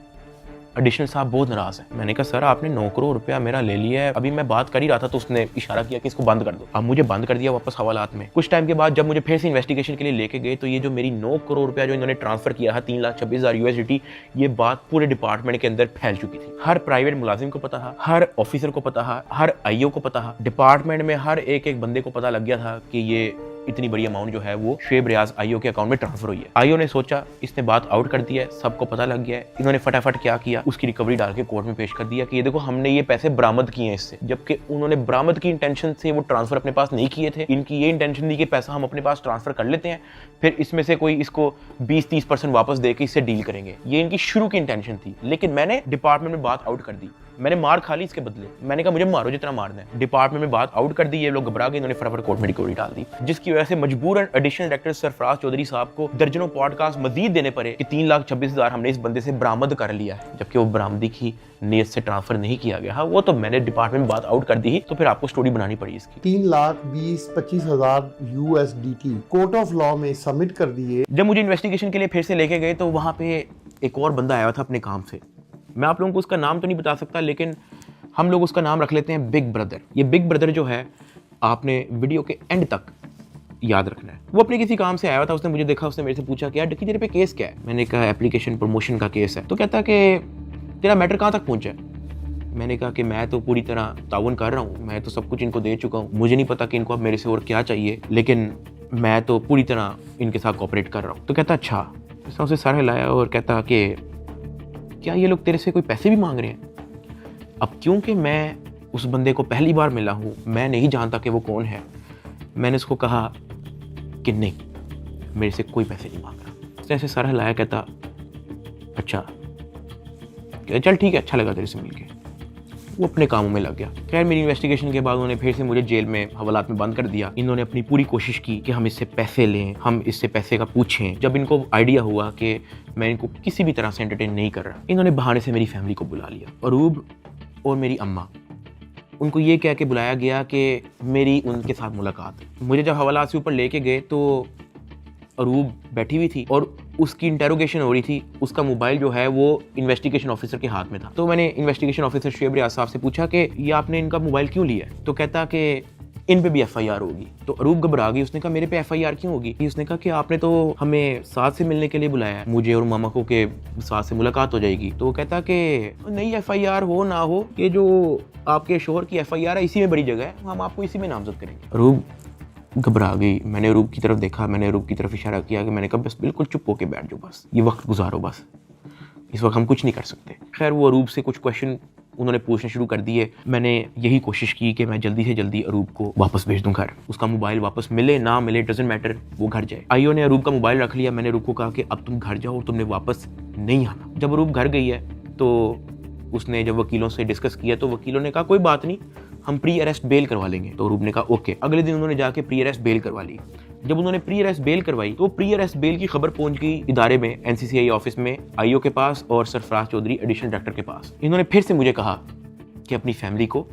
एडिशनल साहब बहुत नाराज है। मैंने कहा सर आपने 9 करोड़ रुपया मेरा ले लिया है, अभी मैं बात कर ही रहा था तो उसने इशारा किया कि इसको बंद कर दो। अब मुझे बंद कर दिया वापस हवालात में। कुछ टाइम के बाद जब मुझे फिर से इन्वेस्टिगेशन के लिए लेके गए तो ये जो मेरी 9 करोड़ रुपया जो इन्होंने ट्रांसफर किया है 3,26,000 यूएसडीटी, ये बात पूरे डिपार्टमेंट के अंदर फैल चुकी थी। हर प्राइवेट मुलाजिम को पता था, हर ऑफिसर को पता था, हर आईओ को पता था, डिपार्टमेंट में हर एक बंदे को पता लग गया था कि ये इतनी बड़ी अमाउंट जो है वो शुएब रियाज आईओ के अकाउंट में ट्रांसफर हुई है। आईओ ने सोचा इसने बात आउट कर दिया है, सबको पता लग गया है। इन्होंने फटाफट क्या किया, उसकी रिकवरी डाल के कोर्ट में पेश कर दिया कि ये देखो हमने ये पैसे बरामद किए हैं इससे, जबकि उन्होंने बरामद की इंटेंशन से वो ट्रांसफर अपने पास नहीं किए थे। इनकी ये इंटेंशन थी कि पैसा हम अपने पास ट्रांसफर कर लेते हैं, फिर इसमें से कोई इसको 20-30% वापस दे के इससे डील करेंगे, ये इनकी शुरू की इंटेंशन थी। लेकिन मैंने डिपार्टमेंट में बात आउट कर दी, मैंने मार खा ली इसके बदले। मैंने कहा मुझे मारो जितना मारना है। डिपार्टमेंट में बात आउट कर दी, ये लोग घबरा गए, इन्होंने फटाफट कोर्ट में रिकवरी डाल दी, जिसकी वजह से मजबूरन एडिशनल डायरेक्टर सरफराज चौधरी साहब को दर्जनों पॉडकास्ट मजीद देने पड़े कि 3,26,000 हमने इस बंदे से बरामद कर लिया है, जबकि वो बरामदी की नीयत से ट्रांसफर नहीं किया गया। हाँ वो तो मैंने डिपार्टमेंट में बात आउट कर दी, तो फिर आपको स्टोरी बनानी पड़ी इसकी। 3,20,25,000 यूएसडीटी कोर्ट ऑफ लॉ में सबमिट कर दिए। जब मुझे इन्वेस्टिगेशन के लिए फिर से लेके गए तो वहाँ पे एक और बंदा आया था अपने काम से, मैं आप लोगों को उसका नाम तो नहीं बता सकता, लेकिन हम लोग उसका नाम रख लेते हैं बिग ब्रदर। ये बिग ब्रदर जो है आपने वीडियो के एंड तक याद रखना है। वो अपने किसी काम से आया था, उसने मुझे देखा, उसने मेरे से पूछा कि यार डक्की तेरे पे केस क्या है? मैंने कहा एप्लीकेशन प्रमोशन का केस है। तो कहता कि तेरा मैटर कहाँ तक पहुँचा है? मैंने कहा कि मैं तो पूरी तरह ताउन कर रहा हूँ, मैं तो सब कुछ इनको दे चुका हूँ, मुझे नहीं पता कि इनको अब मेरे से और क्या चाहिए, लेकिन मैं तो पूरी तरह इनके साथ कोऑपरेट कर रहा हूँ। तो कहता अच्छा। उसने उसे सर हिलाया और कहता कि क्या ये लोग तेरे से कोई पैसे भी मांग रहे हैं? अब क्योंकि मैं उस बंदे को पहली बार मिला हूँ, मैं नहीं जानता कि वो कौन है। मैंने उसको कहा कि नहीं, मेरे से कोई पैसे नहीं मांग रहा। उसने ऐसे सर हिलाया, कहता अच्छा, चल ठीक है, अच्छा लगा तेरे से मिलके। वो अपने कामों में लग गया। खैर मेरी इन्वेस्टिगेशन के बाद उन्होंने फिर से मुझे जेल में हवालात में बंद कर दिया। इन्होंने अपनी पूरी कोशिश की कि हम इससे पैसे लें, हम इससे पैसे का पूछें। जब इनको आइडिया हुआ कि मैं इनको किसी भी तरह से एंटरटेन नहीं कर रहा, इन्होंने बहाने से मेरी फैमिली को बुला लिया। अरूब और मेरी अम्मा, उनको ये कह के बुलाया गया कि मेरी उनके साथ मुलाकात है। मुझे जब हवालात से ऊपर लेके गए तो अरूब बैठी हुई थी और उसकी इंटेरोगेशन हो रही थी। उसका मोबाइल जो है वो इन्वेस्टिगेशन ऑफिसर के हाथ में था। तो मैंने इन्वेस्टिगेशन ऑफिसर शुएब रियाज साहब से पूछा कि ये आपने इनका मोबाइल क्यों लिया है? तो कहता कि इन पे भी FIR होगी। तो अरूब घबरा गई। उसने कहा मेरे पे FIR क्यों होगी? उसने कहा कि आपने तो हमें साथ से मिलने के लिए बुलाया है, मुझे और मामा को, के साथ से मुलाकात हो जाएगी। तो कहता कि नहीं, FIR हो ना हो, ये जो आपके शोहर की FIR है इसी में बड़ी जगह है, हम आपको इसी में नामजद करेंगे। अरूब घबरा गई। मैंने अरूब की तरफ देखा, मैंने अरूब की तरफ इशारा किया कि मैंने कहा बस बिल्कुल चुप होके बैठ जाओ, बस ये वक्त गुजारो, बस इस वक्त हम कुछ नहीं कर सकते। खैर वो अरूब से कुछ क्वेश्चन उन्होंने पूछने शुरू कर दिए। मैंने यही कोशिश की कि मैं जल्दी से जल्दी अरूब को वापस भेज दूं घर। उसका मोबाइल वापस मिले ना मिले डजंट मैटर, वो घर जाए। आईओ ने अरूब का मोबाइल रख लिया। मैंने अरूब को कहा कि अब तुम घर जाओ, तुमने वापस नहीं आना। जब अरूब घर गई है तो उसने जब वकीलों से डिस्कस किया तो वकीलों ने कहा कोई बात नहीं, हम प्री अरेस्ट बेल करवा लेंगे। तो अरूब ने कहा ओके। अगले दिन उन्होंने जाके प्री अरेस्ट बेल करवा ली। जब उन्होंने प्री अरेस्ट बेल करवाई तो प्री अरेस्ट बेल की खबर पहुंच गई इदारे में, NCCI ऑफिस में, आईओ के पास और सरफराज चौधरी एडिशनल डायरेक्टर के पास। इन्होंने फिर से मुझे कहा कि अपनी फैमिली को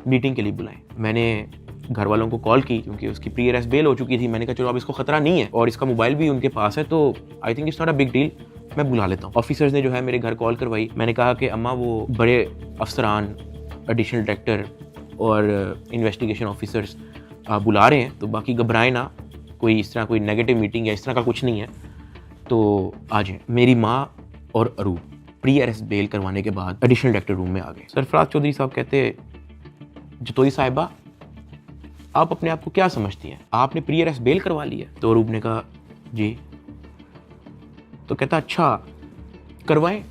मीटिंग के लिए बुलाएं। मैंने घर वालों को कॉल की क्योंकि उसकी प्री अरेस्ट बेल हो चुकी थी। मैंने कहा चलो अब इसको खतरा नहीं है और इसका मोबाइल भी उनके पास है, तो I think it's not a big deal, मैं बुला लेता हूँ। ऑफिसर्स ने जो है मेरे घर कॉल करवाई। मैंने कहा कि अम्मा वो बड़े अफसरान, एडिशनल डायरेक्टर और इन्वेस्टिगेशन ऑफिसर्स बुला रहे हैं, तो बाकी घबराएं ना, कोई इस तरह कोई नेगेटिव मीटिंग या इस तरह का कुछ नहीं है, तो आ जाएं। मेरी माँ और अरूब प्री अरेस्ट बेल करवाने के बाद एडिशनल डायरेक्टर रूम में आ गए। सरफराज चौधरी साहब कहते जतोई साहिबा आप अपने आप को क्या समझती हैं, आपने प्री अरेस्ट बेल करवा ली है? तो अरूब ने कहा जी। तो कहता अच्छा करवाएं,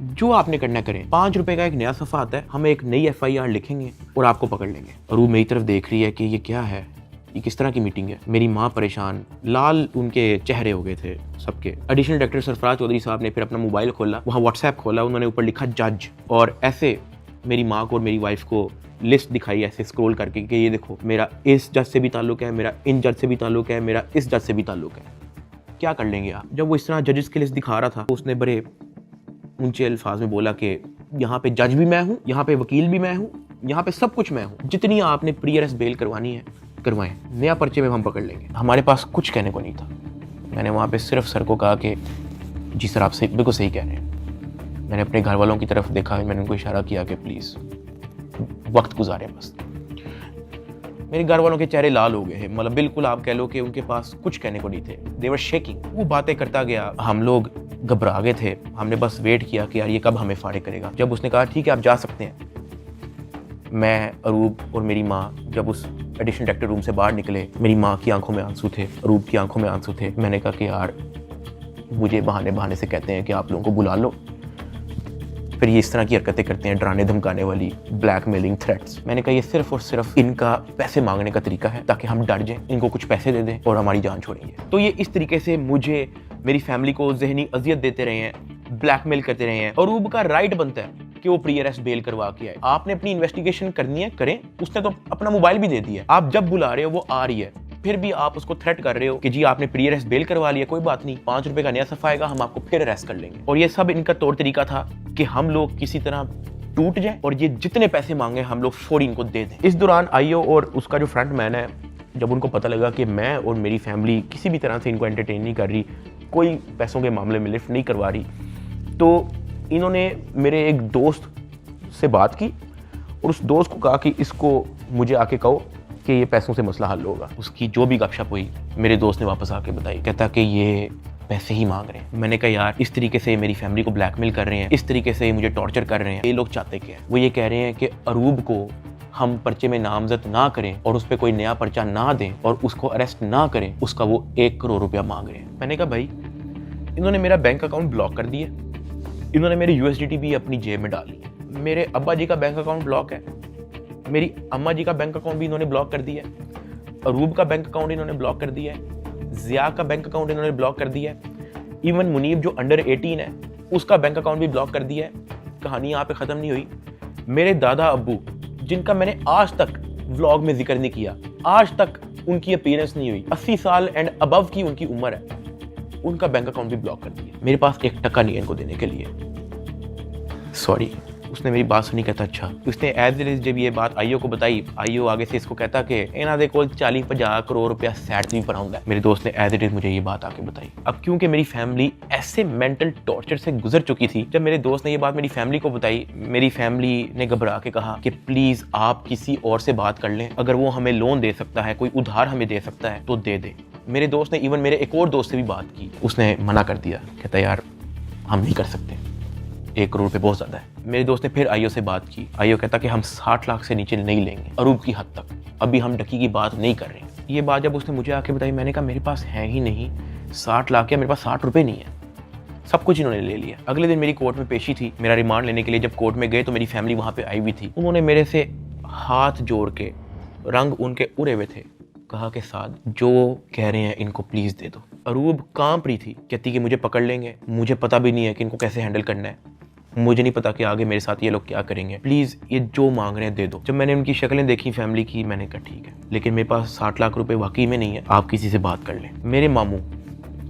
जो आपने करना करें, 5 रुपए का एक नया सफ़ा आता है, हम एक नई FIR लिखेंगे और आपको पकड़ लेंगे। अरूब मेरी तरफ देख रही है कि ये क्या है, ये किस तरह की मीटिंग है। मेरी माँ परेशान, लाल उनके चेहरे हो गए थे सबके। एडिशनल डायरेक्टर सरफराज चौधरी साहब ने फिर अपना मोबाइल खोला, वहाँ WhatsApp खोला, उन्होंने ऊपर लिखा जज, और ऐसे मेरी माँ को और मेरी वाइफ को लिस्ट दिखाई ऐसे स्क्रॉल करके कि ये देखो मेरा इस जज से भी ताल्लुक है, मेरा इन जज से भी ताल्लुक है, मेरा इस जज से भी ताल्लुक है, क्या कर लेंगे आप? जब वो इस तरह जजेस की लिस्ट दिखा रहा था तो उसने बड़े ऊंचे अल्फाज में बोला कि यहाँ पे जज भी मैं हूँ, यहाँ पे वकील भी मैं हूँ, यहाँ पे सब कुछ मैं हूँ, जितनी आपने प्री अरेस्ट बेल करवानी है करवाएं, नया पर्चे में हम पकड़ लेंगे। हमारे पास कुछ कहने को नहीं था। मैंने वहाँ पे सिर्फ सर को कहा कि जी सर आप सही, बिल्कुल सही कह रहे हैं। मैंने अपने घर वालों की तरफ देखा, मैंने उनको इशारा किया कि प्लीज़ वक्त गुजारें बस। मेरे घर वालों के चेहरे लाल हो गए हैं, मतलब बिल्कुल आप कह लो कि उनके पास कुछ कहने को नहीं थे। दे वर शेकिंग। वो बातें करता गया, हम लोग घबरा गए थे। हमने बस वेट किया कि यार ये कब हमें फाड़े करेगा। जब उसने कहा ठीक है आप जा सकते हैं, मैं, अरूब और मेरी माँ जब उस एडिशनल डायरेक्टर रूम से बाहर निकले, मेरी माँ की आंखों में आंसू थे, अरूब की आंखों में आंसू थे। मैंने कहा कि यार मुझे बहाने से कहते हैं कि आप लोगों को बुला लो, फिर ये इस तरह की हरकतें करते हैं, डराने धमकाने वाली, ब्लैकमेलिंग, थ्रेट्स। मैंने कहा ये सिर्फ और सिर्फ इनका पैसे मांगने का तरीका है ताकि हम डर जाएं, इनको कुछ पैसे दे दें और हमारी जान छोड़ेंगे। तो ये इस तरीके से मुझे, मेरी फैमिली को ज़हनी अजियत देते रहे हैं, ब्लैकमेल करते रहे हैं। अरूब का राइट बनता है कि वो प्री अरेस्ट बेल करवा के आए। आपने अपनी इन्वेस्टिगेशन करनी है, करें। उसने तो अपना मोबाइल भी दे दिया, आप जब बुला रहे हो वो आ रही है, फिर भी आप उसको थ्रेट कर रहे हो कि जी आपने प्री अरेस्ट बेल करवा लिया, कोई बात नहीं, 5 रुपए का नया सफ़ा आएगा, हम आपको फिर अरेस्ट कर लेंगे। और ये सब इनका तौर तरीका था कि हम लोग किसी तरह टूट जाए और ये जितने पैसे मांगे हम लोग फौरी इनको दे दें। इस दौरान आईओ और उसका जो फ्रंट मैन है, जब उनको पता लगा कि मैं और मेरी फैमिली किसी भी तरह से इनको एंटरटेन नहीं कर रही, कोई पैसों के मामले में लिफ्ट नहीं करवा रही, तो इन्होंने मेरे एक दोस्त से बात की और उस दोस्त को कहा कि इसको मुझे आके कहो कि ये पैसों से मसला हल होगा। उसकी जो भी गपशप हुई मेरे दोस्त ने वापस आके बताई, कहता कि ये पैसे ही मांग रहे हैं। मैंने कहा यार इस तरीके से मेरी फैमिली को ब्लैकमेल कर रहे हैं, इस तरीके से मुझे टॉर्चर कर रहे हैं, ये लोग चाहते क्या है? वो ये कह रहे हैं कि अरूब को हम पर्चे में नामजद ना करें और उस पर कोई नया पर्चा ना दें और उसको अरेस्ट ना करें, उसका वो 1 करोड़ रुपया मांग रहे हैं। मैंने कहा भाई इन्होंने मेरा बैंक अकाउंट ब्लॉक कर दिया, इन्होंने मेरी USDT भी अपनी जेब में डाली, मेरे अब्बा जी का बैंक अकाउंट ब्लॉक है, मेरी अम्मा जी का बैंक अकाउंट भी इन्होंने ब्लॉक कर दिया है, अरूब का बैंक अकाउंट इन्होंने ब्लॉक कर दिया है, जिया का बैंक अकाउंट इन्होंने ब्लॉक कर दिया है, इवन मुनीब जो अंडर 18 है उसका बैंक अकाउंट भी ब्लॉक कर दिया है। कहानी यहाँ पे ख़त्म नहीं हुई। मेरे दादा अब्बू जिनका मैंने आज तक व्लॉग में जिक्र नहीं किया, आज तक उनकी अपीयरेंस नहीं हुई, 80 साल एंड अबव की उनकी उम्र है, उनका बैंक अकाउंट भी ब्लॉक कर दिया। मेरे पास 1 टका नहीं है इनको देने के लिए। सॉरी। उसने मेरी बात सुनी, कहता अच्छा। उसने एज इट इज जब ये बात आईओ को बताई, आईओ आगे से इसको कहता कि इन्हों दे कोल 40-50 करोड़ रुपया सैट नहीं पड़ा होंगे। मेरे दोस्त ने एज इट इज मुझे ये बात आके बताई। अब क्योंकि मेरी फैमिली ऐसे मेंटल टॉर्चर से गुजर चुकी थी, जब मेरे दोस्त ने ये बात मेरी फैमिली को बताई, मेरी फैमिली ने घबरा के कहा कि प्लीज आप किसी और से बात कर लें, अगर वो हमें लोन दे सकता है, कोई उधार हमें दे सकता है तो दे दे। मेरे दोस्त ने इवन मेरे एक और दोस्त से भी बात की, उसने मना कर दिया, कहता यार हम नहीं कर सकते, 1 करोड़ पे बहुत ज़्यादा है। मेरे दोस्त ने फिर आईओ से बात की, आईओ कहता कि हम 60 लाख से नीचे नहीं लेंगे, अरूब की हद तक, अभी हम डकी की बात नहीं कर रहे हैं। ये बात जब उसने मुझे आके बताई, मैंने कहा मेरे पास है ही नहीं 60 लाख, या मेरे पास 60 रुपये नहीं है, सब कुछ इन्होंने ले लिया। अगले दिन मेरी कोर्ट में पेशी थी, मेरा रिमांड लेने के लिए जब कोर्ट में गए तो मेरी फैमिली वहाँ पे आई हुई थी। उन्होंने मेरे से हाथ जोड़ के, रंग उनके उड़े हुए थे, कहा कि साद जो कह रहे हैं इनको प्लीज़ दे दो। अरूब कांप रही थी, कहती कि मुझे पकड़ लेंगे, मुझे पता भी नहीं है कि इनको कैसे हैंडल करना है, मुझे नहीं पता कि आगे मेरे साथ ये लोग क्या करेंगे, प्लीज़ ये जो मांग रहे हैं दे दो। जब मैंने उनकी शक्लें देखी फैमिली की, मैंने कहा ठीक है, लेकिन मेरे पास 60 लाख रुपए वाकई में नहीं है, आप किसी से बात कर लें। मेरे मामू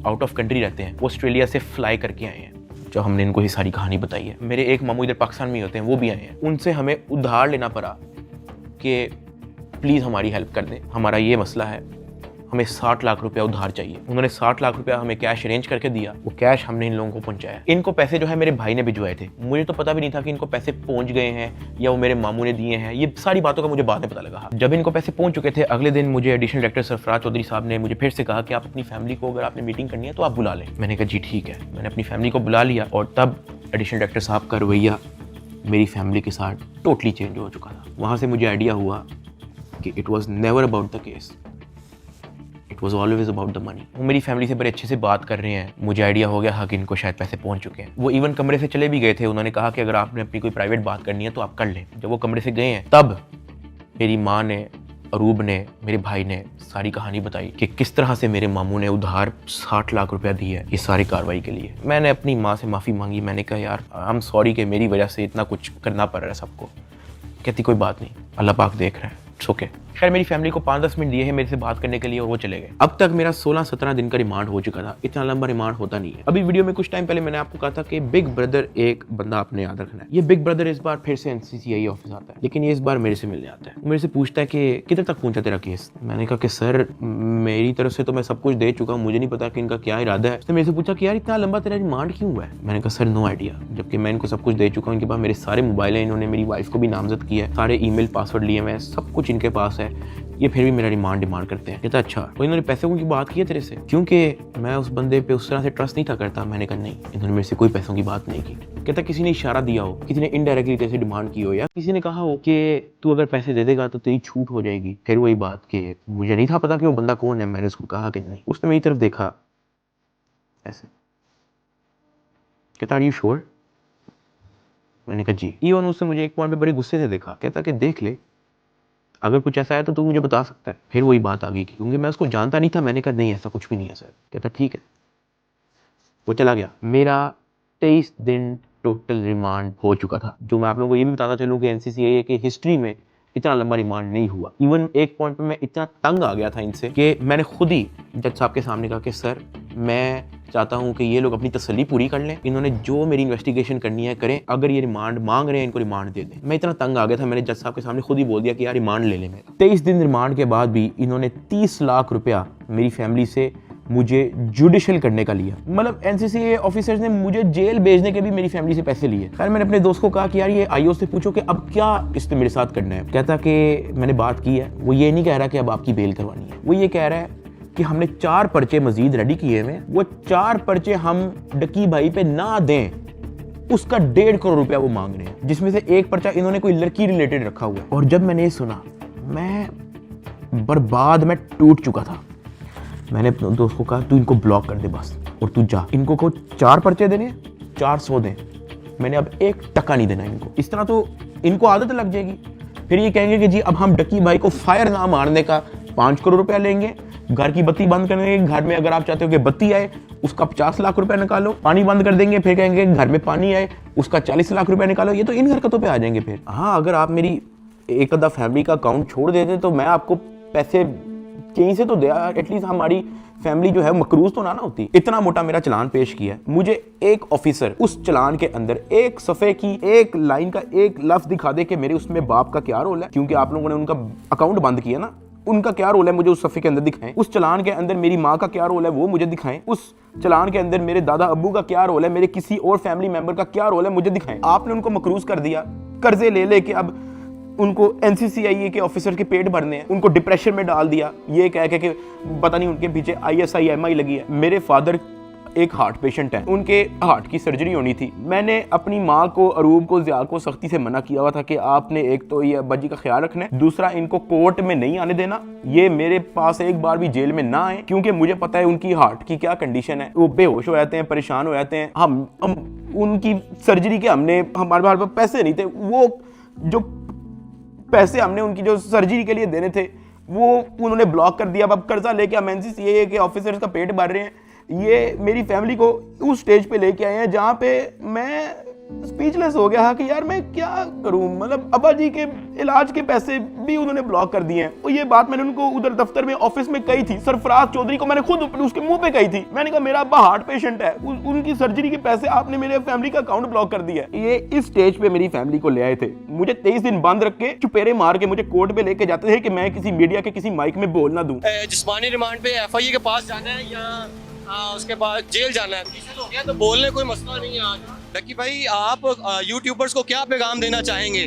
आउट ऑफ कंट्री रहते हैं, वो ऑस्ट्रेलिया से फ्लाई करके आए हैं, जो हमने इनको ये सारी कहानी बताई है। मेरे एक मामू इधर पाकिस्तान में होते हैं, वो भी आए हैं, उनसे हमें उधार लेना पड़ा कि प्लीज़ हमारी हेल्प कर दें, हमारा ये मसला है, हमें 60 लाख रुपया उधार चाहिए। उन्होंने 60 लाख रुपया हमें कैश अरेंज करके दिया, वो कैश हमने इन लोगों को पहुंचाया। इनको पैसे जो है मेरे भाई ने भिजवाए थे, मुझे तो पता भी नहीं था कि इनको पैसे पहुंच गए हैं या वो मेरे मामू ने दिए हैं, ये सारी बातों का मुझे बाद में पता लगा। जब इनको पैसे पहुंच चुके थे, अगले दिन मुझे एडिशनल डायरेक्टर सरफराज चौधरी साहब ने मुझे फिर से कहा कि आप अपनी फैमिली को, अगर आपने मीटिंग करनी है तो आप बुला लें। मैंने कहा जी ठीक है, मैंने अपनी फैमिली को बुला लिया और तब एडिशनल डायरेक्टर साहब का रवैया मेरी फैमिली के साथ टोटली चेंज हो चुका था। वहाँ से मुझे आइडिया हुआ कि it was never about the case, it was always about the money. वो मेरी फैमिली से बड़े अच्छे से बात कर रहे हैं, मुझे आइडिया हो गया हाँ कि इनको शायद पैसे पहुंच चुके हैं। वो इवन कमरे से चले भी गए थे, उन्होंने कहा कि अगर आपने अपनी कोई प्राइवेट बात करनी है तो आप कर लें। जब वो कमरे से गए हैं तब मेरी माँ ने, अरूब ने, मेरे भाई ने सारी कहानी बताई कि किस तरह से मेरे मामू ने उधार 60 लाख रुपया दी है इस सारी कार्रवाई के लिए। मैंने अपनी माँ से माफ़ी मांगी, मैंने कहा यार आई एम सॉरी कि मेरी वजह से इतना कुछ करना पड़ रहा है सबको। कहती कोई बात नहीं, अल्लाह पाक देख रहा है, इट्स ओके। खैर मेरी फैमिली को 5-10 मिनट दिए हैं मेरे से बात करने के लिए और वो चले गए। अब तक मेरा 16-17 दिन का रिमांड हो चुका था, इतना लंबा रिमांड होता नहीं है। अभी वीडियो में कुछ टाइम पहले मैंने आपको कहा था कि बिग ब्रदर एक बंदा आपने याद रखना है। ये बिग ब्रदर इस बार फिर से एनसीसीआई ऑफिस आता है, लेकिन ये इस बार मेरे से मिलने आता है। मेरे से पूछता है कि किधर तक पहुंचा तेरा केस। मैंने कहा कि सर मेरी तरफ से तो मैं सब कुछ दे चुका हूँ, मुझे नहीं पता कि इनका क्या इरादा है। उसने मेरे से पूछा कि यार इतना लंबा तेरा रिमांड क्यों हुआ है। मैंने कहा सर नो आइडिया, जबकि मैं इनको सब कुछ दे चुका हूँ। इनके पास मेरे सारे मोबाइल हैं, इन्होंने मेरी वाइफ को भी नामजद किया है, सारे ईमेल पासवर्ड लिए हुए हैं, सब कुछ इनके पास है, ये फिर भी मेरा रिमांड डिमांड करते हैं। कहता अच्छा तो इन्होंने पैसों की बात की है तेरे से, क्योंकि मैं उस बंदे पे उस तरह से ट्रस्ट नहीं था करता। मैंने कहा नहीं, इन्होंने मेरे से कोई पैसों की बात नहीं की। कहता किसी ने इशारा दिया हो, किसी ने इनडायरेक्टली तेरे से डिमांड की हो, या किसी ने कहा हो कि तू अगर पैसे दे देगा तो तेरी छूट हो जाएगी। फिर वही बात कि मुझे नहीं था पता कि वो बंदा कौन है, मैंने उसको कहा कि नहीं। उसने मेरी तरफ देखा ऐसे, कहता आर यू श्योर। मैंने कहा जी। इवन उसने मुझे एक पॉइंट पे बड़े गुस्से से देखा, कहता कि देख ले अगर कुछ ऐसा है तो तू मुझे बता सकता है। फिर वही बात आ गई क्योंकि मैं उसको जानता नहीं था। मैंने कहा नहीं ऐसा कुछ भी नहीं है सर। कहता ठीक है, वो चला गया। मेरा 23 दिन टोटल रिमांड हो चुका था। जो मैं आप लोगों को ये भी बताना चलूँ कि एनसीसीआई की हिस्ट्री में इतना लंबा रिमांड नहीं हुआ। इवन एक पॉइंट पे मैं इतना तंग आ गया था इनसे कि मैंने खुद ही जज साहब के सामने कहा कि सर मैं चाहता हूं कि ये लोग अपनी तसल्ली पूरी कर लें, इन्होंने जो मेरी इन्वेस्टिगेशन करनी है करें, अगर ये रिमांड मांग रहे हैं इनको रिमांड दे दें। मैं इतना तंग आ गया था, मैंने जज साहब के सामने खुद ही बोल दिया कि यार रिमांड ले लें मेरा। 23 दिन रिमांड के बाद भी इन्होंने 30 लाख रुपया मेरी फैमिली से मुझे जुडिशियल करने का लिया। मतलब एनसीसीआई ऑफिसर्स ने मुझे जेल भेजने के भी मेरी फैमिली से पैसे लिए। खैर मैंने अपने दोस्त को कहा कि यार ये आईओ से पूछो कि अब क्या इसने मेरे साथ करना है। कहता कि मैंने बात की है, वो ये नहीं कह रहा कि अब आपकी बेल करवानी है, वो ये कह रहा है कि हमने 4 पर्चे मजीद रेडी किए हैं, वो 4 पर्चे हम डकी भाई पे ना दें, उसका 1.5 करोड़ रुपया वो मांग रहे हैं, जिसमें से एक पर्चा इन्होंने कोई लड़की रिलेटेड रखा हुआ है। और जब मैंने ये सुना मैं बर्बाद, मैं टूट चुका था। मैंने अपने दोस्त को कहा तू इनको ब्लॉक कर दे बस, और तू जा, इनको को 4 पर्चे देने, 400 दें, मैंने अब 1 टका नहीं देना इनको। इस तरह तो इनको आदत लग जाएगी फिर ये कहेंगे कि जी अब हम डकी भाई को फायर ना मारने का 5 करोड़ रुपया लेंगे, घर की बत्ती बंद कर देंगे, घर में अगर आप चाहते हो कि बत्ती आए उसका 50 लाख रुपया निकालो, पानी बंद कर देंगे, फिर कहेंगे घर में पानी आए उसका 40 लाख रुपया निकालो। ये तो इन हरकतों पे आ जाएंगे फिर। हाँ, अगर आप मेरी एक आधा फैमिली का अकाउंट छोड़ देते तो मैं आपको पैसे कहीं से तो दे, एटलीस्ट हमारी फैमिली जो है मकरूज तो ना होती। इतना मोटा मेरा चलान पेश किया है, मुझे एक ऑफिसर उस चलान के अंदर एक सफ़े की एक लाइन का एक लफ्ज दिखा दे कि मेरे उसमें बाप का क्या रोल है, क्योंकि आप लोगों ने उनका अकाउंट बंद किया ना, उनका क्या रोल है मुझे उस सफ़े के अंदर दिखाएं। उस चलान के अंदर मेरी माँ का क्या रोल है वो मुझे दिखाएं। उस चलान के अंदर मेरे दादा अब्बू का क्या रोल है, मेरे किसी और फैमिली मेंबर का क्या रोल है मुझे दिखाएं। आपने उनको मकरूज कर दिया, कर्जे ले लेके अब उनको NCCIA के ऑफिसर के पेट भरने हैं, उनको डिप्रेशन में डाल दिया, ये कह के कि पता नहीं उनके पीछे ISI-MI लगी है। मेरे फादर एक हार्ट पेशेंट हैं, उनके हार्ट की सर्जरी होनी थी। मैंने अपनी माँ को, अरूब को, ज़िया को सख्ती से मना किया हुआ था कि आपने एक तो ये अब्बा जी का ख्याल रखना है, दूसरा इनको कोर्ट में नहीं आने देना, ये मेरे पास एक बार भी जेल में ना आए, क्योंकि मुझे पता है उनकी हार्ट की क्या कंडीशन है। वो बेहोश हो जाते हैं, परेशान हो जाते हैं। हम उनकी सर्जरी के हमारे पास पैसे नहीं थे, वो जो पैसे हमने उनकी जो सर्जरी के लिए देने थे वो उन्होंने ब्लॉक कर दिया। अब कर्जा लेके हम NCCIA के ऑफिसर्स का पेट भर रहे हैं। ये मेरी फैमिली को उस स्टेज पे लेके आए हैं जहाँ पे मैं स्पीचलेस हो गया कि यार मैं क्या करूं। मतलब अब्बा जी के इलाज के पैसे भी उन्होंने ब्लॉक कर दिए हैं। और ये बात मैंने उनको उधर दफ्तर में ऑफिस में कही थी, सरफराज चौधरी को मैंने खुद उसके मुंह पे कही थी। मैंने कहा मेरा अब्बा हार्ट पेशेंट है, उनकी सर्जरी के पैसे आपने मेरे फैमिली का अकाउंट ब्लॉक कर दिया है। ये इस स्टेज पे मेरी फैमिली को ले आए थे, मुझे 23 दिन बंद रख के चुपेरे मार के मुझे कोर्ट पे लेके जाते थे कि मैं किसी मीडिया के किसी माइक में बोल ना दूं। जिस्मानी रिमांड पे FIA के पास जाना है या उसके बाद जेल जाना है, तो हो गया, तो बोलने कोई मसला नहीं है। आज डकी भाई आप यूट्यूबर्स को क्या पैगाम देना चाहेंगे?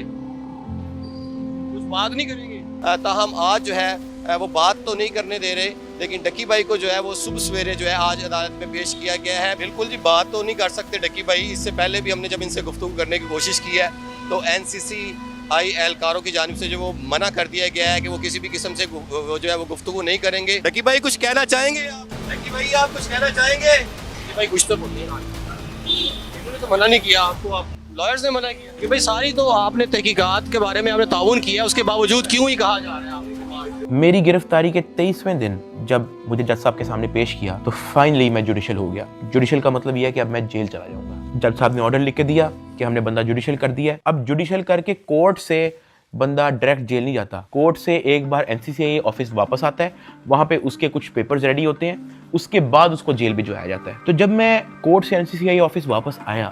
कुछ बात नहीं करेंगे? ताहम आज जो है वो बात तो नहीं करने दे रहे, लेकिन डकी भाई को जो है वो सुबह सवेरे जो है आज अदालत में पेश किया गया है। बिल्कुल जी बात तो नहीं कर सकते डकी भाई। इससे पहले भी हमने जब इनसे गुफ्तगू करने की कोशिश की है तो NCCI एहलकारों की जानिब से जो वो मना कर दिया गया है कि वो किसी भी किस्म से जो है वो गुफ्तगू नहीं करेंगे। डकी भाई कुछ कहना चाहेंगे आप? डकी भाई आप कुछ कहना चाहेंगे? डकी भाई कुछ तो बोलिए। इन्होंने तो मना नहीं किया आपको, आप लॉयर्स ने मना किया कि भाई सारी तो आपने तहकीकात के बारे में आपने ताउन किया, उसके बावजूद क्यों ही कहा जा रहा है आपके? मेरी गिरफ्तारी के 23वें दिन जब मुझे जज साहब के सामने पेश किया तो फाइनली मैं जुडिशल हो गया। जुडिशल का मतलब यह है कि अब मैं जेल चला जाऊंगा। जज साहब ने ऑर्डर लिख के दिया कि हमने बंदा जुडिशल कर दिया है। अब जुडिशल करके कोर्ट से बंदा डायरेक्ट जेल नहीं जाता, कोर्ट से एक बार NCCIA ऑफिस वापस आता है, वहाँ पे उसके कुछ पेपर्स रेडी होते हैं, उसके बाद उसको जेल भिजवाया जाता है। तो जब मैं कोर्ट से NCCIA ऑफिस वापस आया,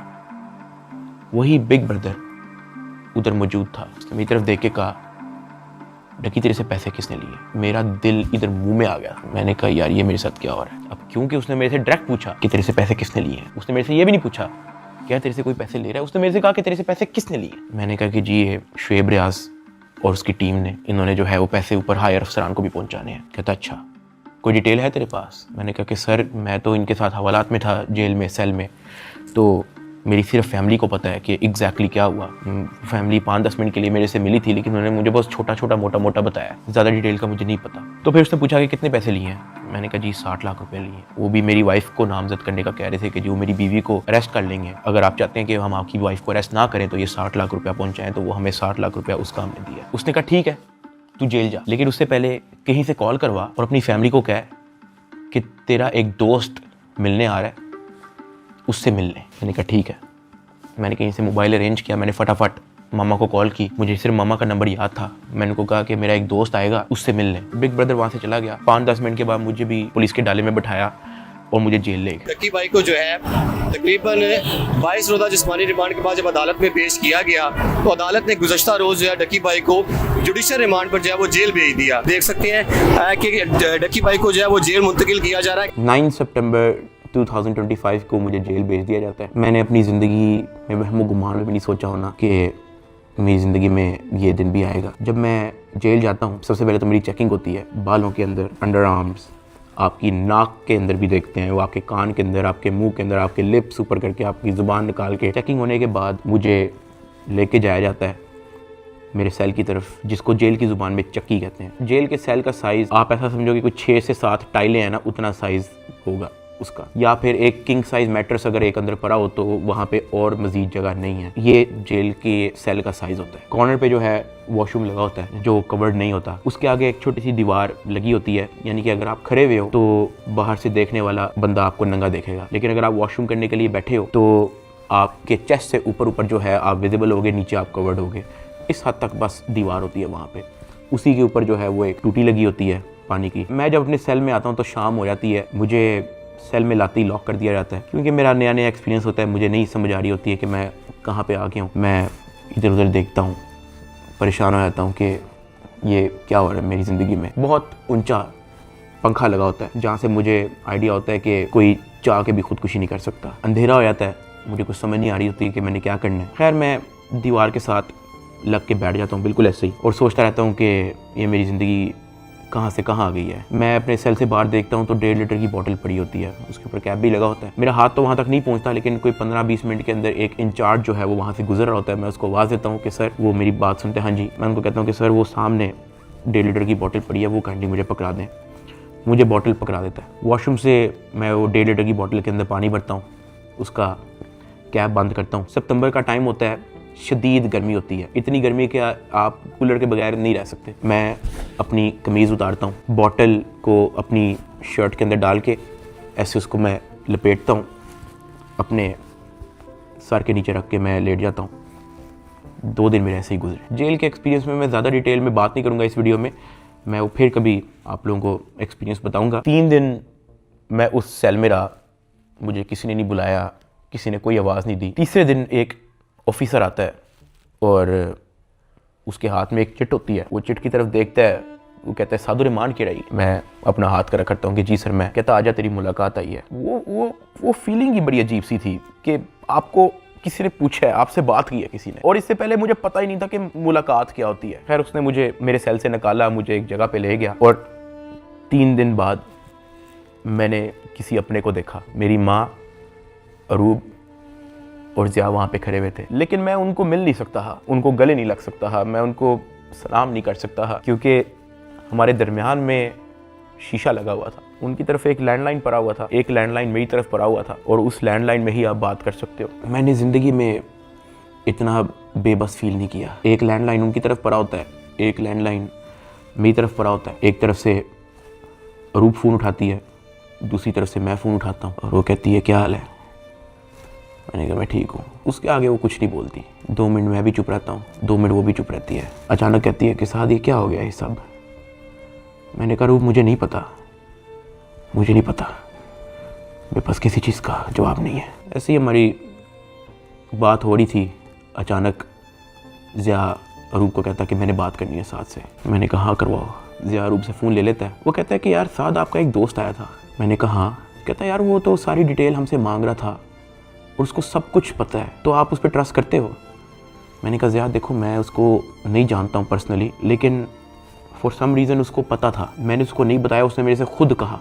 वही बिग ब्रदर उधर मौजूद था। उसने मेरी तरफ देख के कहा, डकी तेरे से पैसे किसने लिए? मेरा दिल इधर मुंह में आ गया। मैंने कहा यार ये मेरे साथ क्या हो रहा है। अब क्योंकि उसने मेरे से डायरेक्ट पूछा कि तेरे से पैसे किसने लिए हैं, उसने मेरे से ये भी नहीं पूछा क्या तेरे से कोई पैसे ले रहा है, उसने मेरे से कहा कि तेरे से पैसे किसने लिए। मैंने कहा कि जी ये शुएब रियाज और उसकी टीम ने, इन्होंने जो है वो पैसे ऊपर हायर अफसरान को भी पहुंचाने हैं। कहता अच्छा कोई डिटेल है तेरे पास? मैंने कहा कि सर मैं तो इनके साथ हवालात में था जेल में, सेल में, तो मेरी सिर्फ फैमिली को पता है कि एग्जैक्टली क्या हुआ। फैमिली 5-10 मिनट के लिए मेरे से मिली थी, लेकिन उन्होंने मुझे बहुत छोटा छोटा मोटा मोटा बताया, ज़्यादा डिटेल का मुझे नहीं पता। तो फिर उसने पूछा कि कितने पैसे लिए हैं? मैंने कहा जी 60 लाख रुपए लिए। वो भी मेरी वाइफ को नामजद करने का कह रहे थे कि जी वो मेरी बीवी को अरेस्ट कर लेंगे, अगर आप चाहते हैं कि हम आपकी वाइफ को अरेस्ट ना करें तो ये 60 लाख रुपया पहुँचाएँ। तो वो हमें 60 लाख रुपया उसका हमने दिया। उसने कहा ठीक है तू जेल जा, लेकिन उससे पहले कहीं से कॉल करवा और अपनी फैमिली को कह कि तेरा एक दोस्त मिलने आ रहा है, उससे मिलने। मैंने कहा ठीक है। मैंने कहीं से मोबाइल अरेंज किया, मैंने फटाफट मामा को कॉल की, मुझे सिर्फ मामा का नंबर याद था। मैंने उनको कहा कि मेरा एक दोस्त आएगा, उससे मिलने। बिग ब्रदर वहाँ से चला गया। 5-10 मिनट के बाद मुझे भी पुलिस के डाले में बिठाया और मुझे जेल ले गए। डकी भाई को जो है तकरीबन 22 रोज़ा जिस्मानी रिमांड के बाद जब अदालत में पेश किया गया तो अदालत ने गुज़श्ता रोज़ जो है डकी भाई को जुडिशल रिमांड पर जो है वो जेल भेज दिया। देख सकते हैं कि डकी भाई को जो है वो जेल मुंतकिल किया जा रहा है। 9 सितंबर 2025 को मुझे जेल भेज दिया जाता है। मैंने अपनी ज़िंदगी में वहमो गुमान में भी नहीं सोचा होना कि मेरी ज़िंदगी में ये दिन भी आएगा। जब मैं जेल जाता हूँ सबसे पहले तो मेरी चेकिंग होती है, बालों के अंदर, अंडर आर्म्स, आपकी नाक के अंदर भी देखते हैं, वो आपके कान के अंदर, आपके मुंह के अंदर, आपके लिप्स ऊपर करके आपकी ज़ुबान निकाल के। चेकिंग होने के बाद मुझे लेके जाया जाता है मेरे सेल की तरफ, जिसको जेल की ज़ुबान में चक्की कहते हैं। जेल के सेल का साइज़ आप ऐसा समझो कि कुछ 6 से 7 टाइलें हैं ना, उतना साइज़ होगा। उसका, या फिर एक किंग साइज मैट्रेस अगर एक अंदर पड़ा हो तो वहाँ पे और मजीद जगह नहीं है। ये जेल के सेल का साइज होता है। कॉर्नर पे जो है वॉशरूम लगा होता है जो कवर्ड नहीं होता, उसके आगे एक छोटी सी दीवार लगी होती है, यानी कि अगर आप खड़े हुए हो तो बाहर से देखने वाला बंदा आपको नंगा देखेगा, लेकिन अगर आप वॉशरूम करने के लिए बैठे हो तो आपके चेस्ट से ऊपर जो है आप विजिबल होगे, नीचे आप कवर्ड होगे। इस हद तक बस दीवार होती है वहाँ पे। उसी के ऊपर जो है वो एक टूटी लगी होती है पानी की। मैं जब अपने सेल में आता हूँ तो शाम हो जाती है, मुझे सेल में लाते ही लॉक कर दिया जाता है, क्योंकि मेरा नया नया एक्सपीरियंस होता है, मुझे नहीं समझ आ रही होती है कि मैं कहाँ पे आ गया हूँ। मैं इधर उधर देखता हूँ, परेशान हो जाता हूँ कि ये क्या हो रहा है मेरी ज़िंदगी में। बहुत ऊंचा पंखा लगा होता है जहाँ से मुझे आइडिया होता है कि कोई चाह के भी खुदकुशी नहीं कर सकता। अंधेरा हो जाता है, मुझे कुछ समझ नहीं आ रही होती कि मैंने क्या करना है। खैर मैं दीवार के साथ लग के बैठ जाता हूँ बिल्कुल ऐसे ही, और सोचता रहता हूँ कि ये मेरी ज़िंदगी कहाँ से कहाँ आ गई है। मैं अपने सेल से बाहर देखता हूँ तो 1.5 लीटर की बोतल पड़ी होती है, उसके ऊपर कैप भी लगा होता है। मेरा हाथ तो वहाँ तक नहीं पहुँचता, लेकिन कोई 15-20 मिनट के अंदर एक इंचार्ज जो है वो वहाँ से गुजर रहा होता है। मैं उसको आवाज़ देता हूँ कि सर, वो मेरी बात सुनते हैं, हाँ जी। मैं उनको कहता हूँ कि सर वो सामने 1.5 लीटर की बोतल पड़ी है, वो काइंडली मुझे पकड़ा दें। मुझे बोतल पकड़ा देता है। वॉशरूम से मैं वो 1.5 लीटर की बोतल के अंदर पानी भरता हूँ, उसका कैप बंद करता हूँ। सितंबर का टाइम होता है, शदीद गर्मी होती है, इतनी गर्मी कि आप कूलर के बगैर नहीं रह सकते। मैं अपनी कमीज़ उतारता हूँ, बॉटल को अपनी शर्ट के अंदर डाल के ऐसे उसको मैं लपेटता हूँ, अपने सर के नीचे रख के मैं लेट जाता हूँ। 2 दिन मेरे ऐसे ही गुजरे। जेल के एक्सपीरियंस में मैं ज़्यादा डिटेल में बात नहीं करूँगा इस वीडियो में, मैं वो फिर कभी आप लोगों को एक्सपीरियंस बताऊँगा। 3 दिन मैं उस सेल में रहा, मुझे किसी ने नहीं बुलाया, किसी ने कोई आवाज़ नहीं दी। तीसरे दिन एक ऑफिसर आता है और उसके हाथ में एक चिट होती है। वो चिट की तरफ देखता है, वो कहता है साधु रहमान की रही। मैं अपना हाथ करा करता हूँ कि जी सर। मैं कहता आजा तेरी मुलाकात आई है। वो फीलिंग ही बड़ी अजीब सी थी कि आपको किसी ने पूछा है, आपसे बात की है किसी ने, और इससे पहले मुझे पता ही नहीं था कि मुलाकात क्या होती है। खैर उसने मुझे मेरे सेल से निकाला, मुझे एक जगह पे ले गया, और 3 दिन बाद मैंने किसी अपने को देखा। मेरी माँ, अरूब और ज़िया वहाँ पे खड़े हुए थे, लेकिन मैं उनको मिल नहीं सकता था, उनको गले नहीं लग सकता था, मैं उनको सलाम नहीं कर सकता था, क्योंकि हमारे दरमियान में शीशा लगा हुआ था। उनकी तरफ एक लैंडलाइन पड़ा हुआ था, एक लैंडलाइन मेरी तरफ पड़ा हुआ था, और उस लैंडलाइन में ही आप बात कर सकते हो। मैंने ज़िंदगी में इतना बेबस फील नहीं किया। एक लैंडलाइन उनकी तरफ पड़ा होता है, एक लैंडलाइन मेरी तरफ पड़ा होता है। एक तरफ से अरूब फ़ोन उठाती है, दूसरी तरफ से मैं फ़ोन उठाता हूँ, और वो कहती है क्या हाल है। मैंने कहा मैं ठीक हूँ। उसके आगे वो कुछ नहीं बोलती। 2 मिनट मैं भी चुप रहता हूँ, 2 मिनट वो भी चुप रहती है। अचानक कहती है कि साथ ये क्या हो गया ये सब। मैंने कहा रूप मुझे नहीं पता, मुझे नहीं पता, मेरे पास किसी चीज़ का जवाब नहीं है। ऐसे ही हमारी बात हो रही थी, अचानक ज़िया अरूब को कहता कि मैंने बात करनी है साथ से। मैंने कहा हाँ करवाओ। ज़िया अरूब से फ़ोन ले लेता है। वो कहता है कि यार साथ आपका एक दोस्त आया था। मैंने कहा हाँ। कहता है यार वो तो सारी डिटेल हमसे मांग रहा था और उसको सब कुछ पता है, तो आप उस पर ट्रस्ट करते हो। मैंने कहा ज़िया देखो मैं उसको नहीं जानता हूँ पर्सनली, लेकिन फॉर सम रीज़न उसको पता था। मैंने उसको नहीं बताया, उसने मेरे से खुद कहा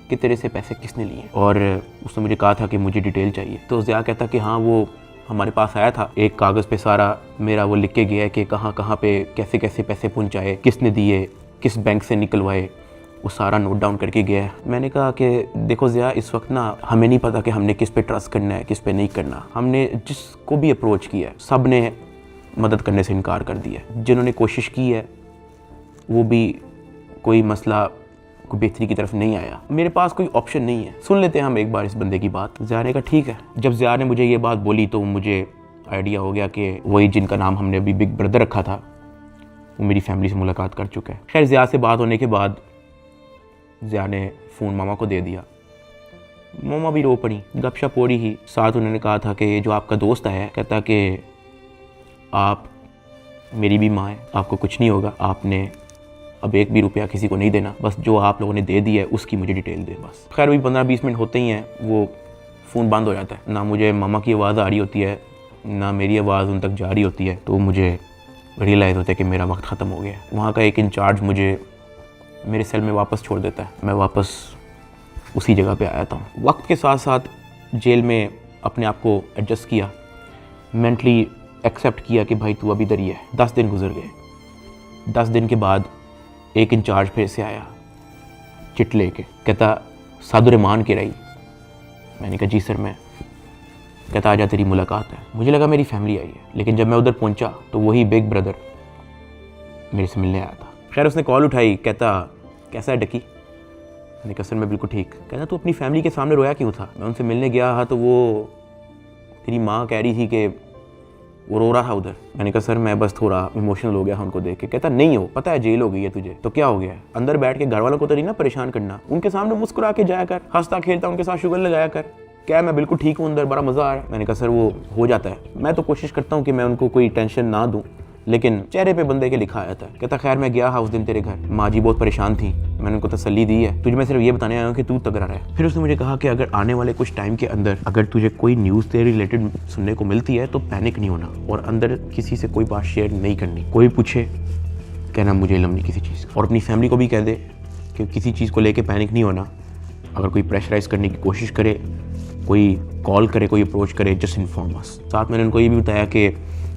कि तेरे से पैसे किसने लिए, और उसने मुझे कहा था कि मुझे डिटेल चाहिए। तो ज़िया कहता कि हाँ वो हमारे पास आया था, एक कागज़ पे सारा मेरा वो लिख के गया है कि कहाँ कहाँ पे कैसे कैसे पैसे पहुँचाए, किसने दिए, किस बैंक से निकलवाए, वो सारा नोट डाउन करके गया है। मैंने कहा कि देखो ज़िया इस वक्त ना हमें नहीं पता कि हमने किस पे ट्रस्ट करना है, किस पे नहीं करना। हमने जिसको भी अप्रोच किया है सब ने मदद करने से इनकार कर दिया है। जिन्होंने कोशिश की है वो भी कोई मसला कोई बेहतरी की तरफ नहीं आया। मेरे पास कोई ऑप्शन नहीं है, सुन लेते हैं हम एक बार इस बंदे की बात। ज़िया ने कहा ठीक है। जब ज़िया ने मुझे ये बात बोली तो मुझे आइडिया हो गया कि वही जिनका नाम हमने अभी बिग ब्रदर रखा था वो मेरी फैमिली से मुलाकात कर चुका है। खैर ज़िया से बात होने के बाद ज़िया ने फ़ोन मामा को दे दिया। मामा भी रो पड़ी, गपशप हो रही ही। साथ उन्होंने कहा था कि जो आपका दोस्त आया है कहता कि आप मेरी भी माँ है, आपको कुछ नहीं होगा, आपने अब 1 भी रुपया किसी को नहीं देना, बस जो आप लोगों ने दे दिया है उसकी मुझे डिटेल दे बस। खैर वही 15-20 मिनट होते ही हैं वो फ़ोन बंद हो जाता है। ना मुझे मामा की आवाज़ आ रही होती है, ना मेरी आवाज़ उन तक जा रही होती है। तो मुझे रियलाइज़ होता है कि मेरा वक्त ख़त्म हो गया। वहाँ का एक इंचार्ज मुझे मेरे सेल में वापस छोड़ देता है। मैं वापस उसी जगह पे आ जाता हूँ। वक्त के साथ साथ जेल में अपने आप को एडजस्ट किया, मेंटली एक्सेप्ट किया कि भाई तू अभी इधर ही है। 10 दिन गुजर गए। 10 दिन के बाद एक इंचार्ज फिर से आया चिट लेके, कहता साधु रहमान की रही। मैंने कहा जी सर मैं। कहता आजा तेरी मुलाकात है। मुझे लगा मेरी फैमिली आई है, लेकिन जब मैं उधर पहुंचा तो वही बिग ब्रदर मेरे से मिलने आया था। खैर उसने कॉल उठाई, कहता कैसा है डकी। मैंने कहा सर मैं बिल्कुल ठीक। कहता तू अपनी फैमिली के सामने रोया क्यों था। मैं उनसे मिलने गया तो वो तेरी माँ कह रही थी कि वो रो रहा था उधर। मैंने कहा सर मैं बस थोड़ा इमोशनल हो गया उनको देख के। कहता नहीं हो, पता है जेल हो गई है तुझे तो क्या हो गया है, अंदर बैठ के घर वालों को तो नहीं ना परेशान करना, उनके सामने मुस्कुरा के जाया कर, हंसता खेलता उनके साथ शुगर लगाया कर। क्या मैं बिल्कुल ठीक हूँ, अंदर बड़ा मज़ा आ रहा है। मैंने कहा सर वो हो जाता है, मैं तो कोशिश करता हूँ कि मैं उनको कोई टेंशन ना दूँ, लेकिन चेहरे पे बंदे के लिखा आया था। कहता खैर मैं गया उस दिन तेरे घर, माँ जी बहुत परेशान थी, मैंने उनको तसल्ली दी है, तुझे मैं सिर्फ ये बताने आया हूँ कि तू तगड़ा रहे। फिर उसने मुझे कहा कि अगर आने वाले कुछ टाइम के अंदर अगर तुझे कोई न्यूज़ तेरे रिलेटेड सुनने को मिलती है तो पैनिक नहीं होना और अंदर किसी से कोई बात शेयर नहीं करनी। कोई पूछे कहना मुझे इल्म नहीं किसी चीज़, और अपनी फैमिली को भी कह दे कि किसी चीज़ को लेकर पैनिक नहीं होना। अगर कोई प्रेशराइज करने की कोशिश करे, कोई कॉल करे, कोई अप्रोच करे, जस्ट इन्फॉर्म अस। साथ मैंने उनको ये भी बताया कि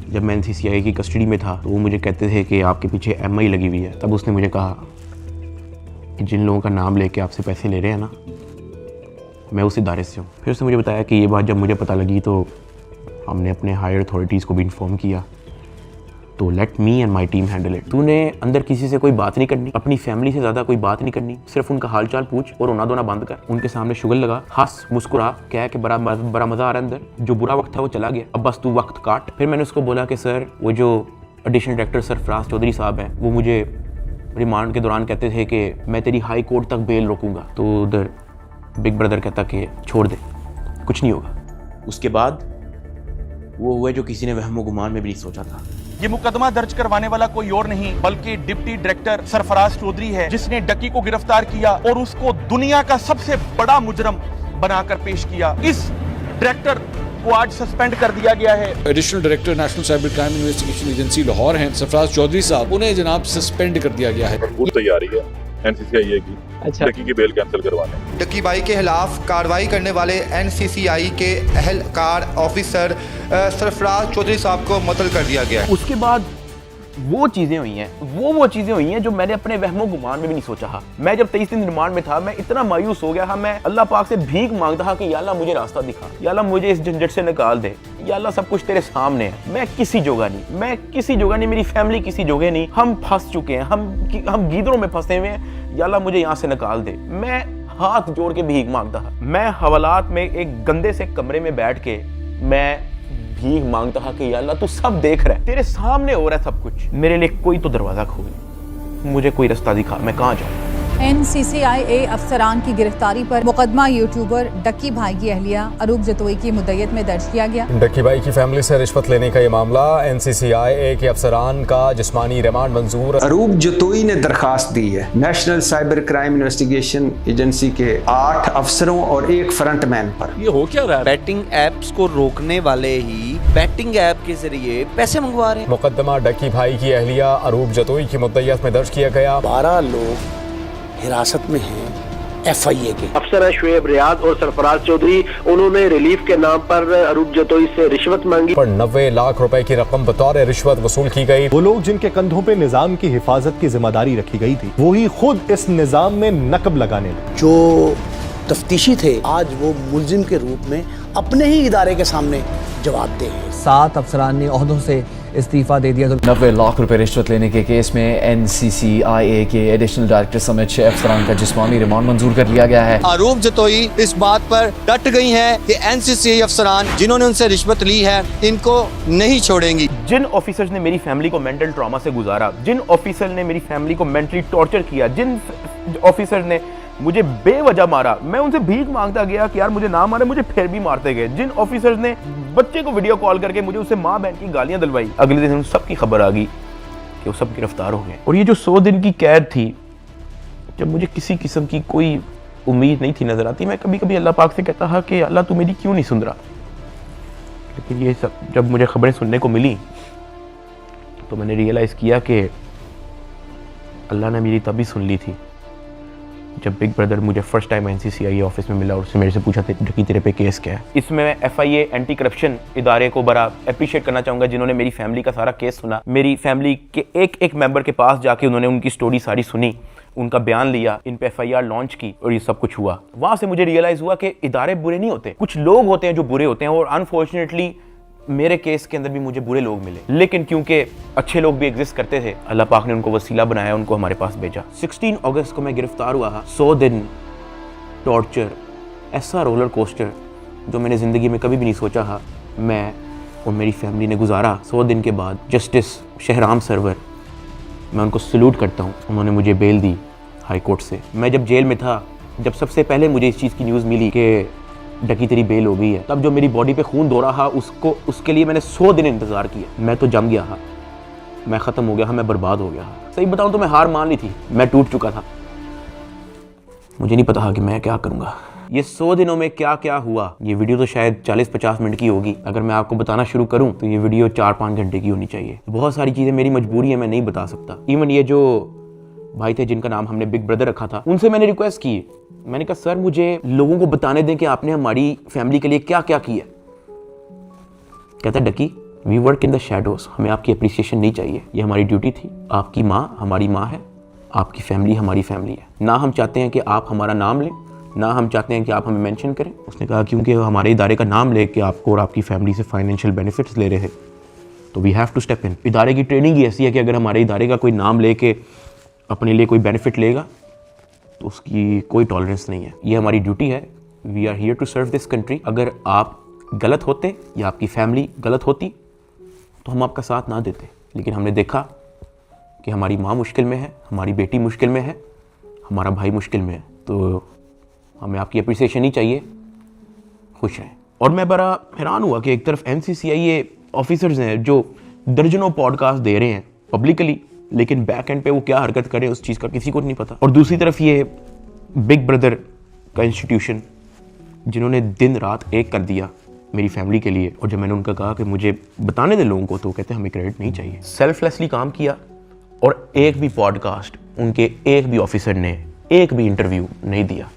जब मैं NCCI की कस्टडी में था तो वो मुझे कहते थे कि आपके पीछे MI लगी हुई है। तब उसने मुझे कहा कि जिन लोगों का नाम लेके आपसे पैसे ले रहे हैं ना, मैं उस इदारे से हूँ। फिर उसने मुझे बताया कि ये बात जब मुझे पता लगी तो हमने अपने हायर अथॉरिटीज़ को भी इन्फॉर्म किया, तो let me and my team handle it. तूने अंदर किसी से कोई बात नहीं करनी, अपनी फैमिली से ज़्यादा कोई बात नहीं करनी, सिर्फ उनका हाल चाल पूछ और रोना धोना बंद कर, उनके सामने शुगर लगा, हंस मुस्कुरा, कह के बड़ा मज़ा आ रहा है अंदर, जो बुरा वक्त था वो चला गया, अब बस तू वक्त काट। फिर मैंने उसको बोला कि सर वो जो एडिशनल डायरेक्टर सरफराज चौधरी साहब हैं वो मुझे रिमांड के दौरान कहते थे कि मैं तेरी हाई कोर्ट तक बेल रोकूंगा। तो उधर बिग ब्रदर कहता कि छोड़ दे, कुछ नहीं होगा। उसके बाद वो हुआ जो किसी ने वहमो गुमान में भी नहीं सोचा था। ये मुकदमा दर्ज करवाने वाला कोई और नहीं बल्कि डिप्टी डायरेक्टर सरफराज चौधरी है, जिसने डकी को गिरफ्तार किया और उसको दुनिया का सबसे बड़ा मुजरम बनाकर पेश किया। इस डायरेक्टर को आज सस्पेंड कर दिया गया है। Additional director national cyber crime investigation agency Lahore हैं सरफराज चौधरी साहब, उन्हें जनाब सस्पेंड कर दिया गया है। पूरी तैयारी है NCCI की डकी की बेल कैंसिल करवाने। डकी भाई के खिलाफ कार्रवाई करने वाले NCCI के अहलकार ऑफिसर सरफराज चौधरी साहब को मुअत्तल कर दिया गया है। उसके बाद वो चीज़ें हुई हैं, वो चीज़ें हुई हैं जो मैंने अपने वहमो गुमान में भी नहीं सोचा था। मैं जब 23 दिन रिमांड में था मैं इतना मायूस हो गया था, मैं अल्लाह पाक से भीख मांगता था कि या अल्लाह मुझे रास्ता दिखा, या अल्लाह मुझे इस झंझट से निकाल दे, या अल्लाह सब कुछ तेरे सामने है, मैं किसी जोगा नहीं, मेरी फैमिली किसी जोगे नहीं, हम फंस चुके हैं, हम गीदड़ों में फंसे हुए हैं, या अल्लाह मुझे यहाँ से निकाल दे। मैं हाथ जोड़ के भीख मांगता था। मैं हवालात में एक गंदे से कमरे में बैठ के मैं भीख मांगता था कि या अल्लाह तू सब देख रहा है, तेरे सामने हो रहा है सब कुछ, मेरे लिए कोई तो दरवाजा खोल, मुझे कोई रास्ता दिखा, मैं कहाँ जाऊँ। NCCI अफसरान की गिरफ्तारी पर मुकदमा यूट्यूबर डक्की भाई की अहलिया अरूब जतोई की मुद्दत में दर्ज किया गया। डक्की भाई की फैमिली से रिश्वत लेने का ये मामला, NCCI के अफसरान का जिस्मानी रिमांड मंजूर। अरूब जतोई ने दरखास्त दी है national cyber crime investigation agency के 8 अफसरों और 1 फ्रंटमैन पर। ये हो क्या रहा है? बैटिंग एप्स को रोकने वाले ही बैटिंग ऐप के जरिए पैसे मंगवा रहे हैं। मुकदमा डक्की भाई की अहलिया अरूब जतोई की मुद्दत में दर्ज किया गया। 12 लोग हिरासत में हैं FIA के। अफसर शुएब रियाद और सरफराज चौधरी, उन्होंने रिलीफ के नाम पर अरूब जतोई से रिश्वत मांगी। पर 90 लाख रुपए की रकम बतौर रिश्वत वसूल की गई। वो लोग जिनके कंधों पे निजाम की हिफाजत की जिम्मेदारी रखी गई थी, वही खुद इस निजाम में नकब लगाने लगे। जो तफ्तीशी थे आज वो मुलजिम के रूप में अपने ही इदारे के सामने जवाबदेह हैं। 7 अफसरान ने ओहदों से इस्तीफा दे दिया। 90 लाख रुपए रिश्वत लेने के केस में NCCI के एडिशनल डायरेक्टर समेत 6 अफसरान का जिस्मानी रिमांड मंजूर कर लिया गया है। अरूब जतोई इस बात पर डट गई हैं कि NCCI अफसरान जिन्होंने उनसे रिश्वत ली है इनको नहीं छोड़ेंगी। जिन ऑफिसर्स ने मेरी फैमिली को मेंटल ट्रॉमा से गुजारा, जिन ऑफिसर ने मेरी फैमिली को मेंटली टॉर्चर किया, जिन ऑफिसर ने मुझे बेवजह मारा, मैं उनसे भीख मांगता गया कि यार मुझे ना मारे, मुझे फिर भी मारते गए। जिन ऑफिसर्स ने बच्चे को वीडियो कॉल करके मुझे उससे माँ बहन की गालियां दिलवाई, अगले दिन उन सब की खबर आ गई कि वो सब गिरफ्तार हो गए। और ये जो 100 दिन की कैद थी, जब मुझे किसी किस्म की कोई उम्मीद नहीं थी नजर आती, मैं कभी कभी अल्लाह पाक से कहता था कि अल्लाह तू मेरी क्यों नहीं सुन रहा। लेकिन ये सब जब मुझे खबरें सुनने को मिली तो मैंने रियलाइज़ किया कि अल्लाह ने मेरी तभी सुन ली थी जब बिग ब्रदर मुझे फर्स्ट टाइम NCCI ऑफिस में मिला और उससे मेरे से पूछा कि तेरे पे केस क्या है। इसमें मैं FIA एंटी करप्शन इदारे को बड़ा अप्रिशिएट करना चाहूँगा, जिन्होंने मेरी फैमिली का सारा केस सुना, मेरी फैमिली के एक मेंबर के पास जाके उन्होंने उनकी स्टोरी सारी सुनी, उनका बयान लिया, इन पे FIR लॉन्च की और ये सब कुछ हुआ। वहां से मुझे रियलाइज हुआ कि इदारे बुरे नहीं होते, कुछ लोग होते हैं जो बुरे होते हैं। और अनफॉर्चुनेटली मेरे केस के अंदर भी मुझे बुरे लोग मिले, लेकिन क्योंकि अच्छे लोग भी एग्जिस्ट करते थे, अल्लाह पाक ने उनको वसीला बनाया, उनको हमारे पास भेजा। 16 अगस्त को मैं गिरफ्तार हुआ। 100 दिन टॉर्चर, ऐसा रोलर कोस्टर जो मैंने ज़िंदगी में कभी भी नहीं सोचा था मैं और मेरी फैमिली ने गुजारा। 100 दिन के बाद जस्टिस शहराम सरवर, मैं उनको सल्यूट करता हूँ, उन्होंने मुझे बेल दी हाई कोर्ट से। मैं जब जेल में था, जब सबसे पहले मुझे इस चीज़ की न्यूज़ मिली कि डकी तेरी बेल हो गई है, तब जो मेरी बॉडी पे खून दौड़ा था उसके लिए मैंने 100 दिन इंतज़ार किया। मैं तो जम गया था, मैं ख़त्म हो गया था, मैं बर्बाद हो गया था। सही बताऊँ तो मैं हार मान ली थी, मैं टूट चुका था। मुझे नहीं पता था कि मैं क्या करूँगा। ये 100 दिनों में क्या क्या हुआ, ये वीडियो तो शायद 40-50 मिनट की होगी। अगर मैं आपको बताना शुरू करूं तो ये वीडियो 4-5 घंटे की होनी चाहिए। बहुत सारी चीज़ें मेरी मजबूरी है, मैं नहीं बता सकता। इवन ये जो भाई थे जिनका नाम हमने बिग ब्रदर रखा था, उनसे मैंने रिक्वेस्ट की, मैंने कहा सर मुझे लोगों को बताने दें कि आपने हमारी फैमिली के लिए क्या क्या किया। कहता डकी, we work in the shadows, हमें आपकी अप्रिसिएशन नहीं चाहिए, ये हमारी ड्यूटी थी। आपकी माँ हमारी माँ है, आपकी फैमिली हमारी फैमिली है। ना हम चाहते हैं कि आप हमारा नाम लें, ना हम चाहते हैं कि आप हमें मेंशन करें। उसने कहा क्योंकि हमारे इदारे का नाम लेके आपको और आपकी फैमिली से फाइनेंशियल बेनिफिट्स ले रहे थे, तो we have to step in. इदारे की ट्रेनिंग ही ऐसी है कि अगर हमारे इदारे का कोई नाम लेके अपने लिए कोई बेनिफिट लेगा तो उसकी कोई टॉलरेंस नहीं है। ये हमारी ड्यूटी है, we are here to serve this country. अगर आप गलत होते या आपकी फैमिली गलत होती तो हम आपका साथ ना देते, लेकिन हमने देखा कि हमारी माँ मुश्किल में है, हमारी बेटी मुश्किल में है, हमारा भाई मुश्किल में है, तो हमें आपकी अप्रिसिएशन ही चाहिए, खुश रहें। और मैं बड़ा हैरान हुआ कि एक तरफ NCCI ऑफिसर्स हैं जो दर्जनों पॉडकास्ट दे रहे हैं पब्लिकली, लेकिन बैक एंड पे वो क्या हरकत करें उस चीज़ का किसी को नहीं पता। और दूसरी तरफ ये बिग ब्रदर का इंस्टीट्यूशन जिन्होंने दिन रात एक कर दिया मेरी फैमिली के लिए। और जब मैंने उनका कहा कि मुझे बताने दे लोगों को, तो कहते हमें क्रेडिट नहीं चाहिए। सेल्फलेसली काम किया और एक भी पॉडकास्ट उनके एक भी ऑफिसर ने एक भी इंटरव्यू नहीं दिया,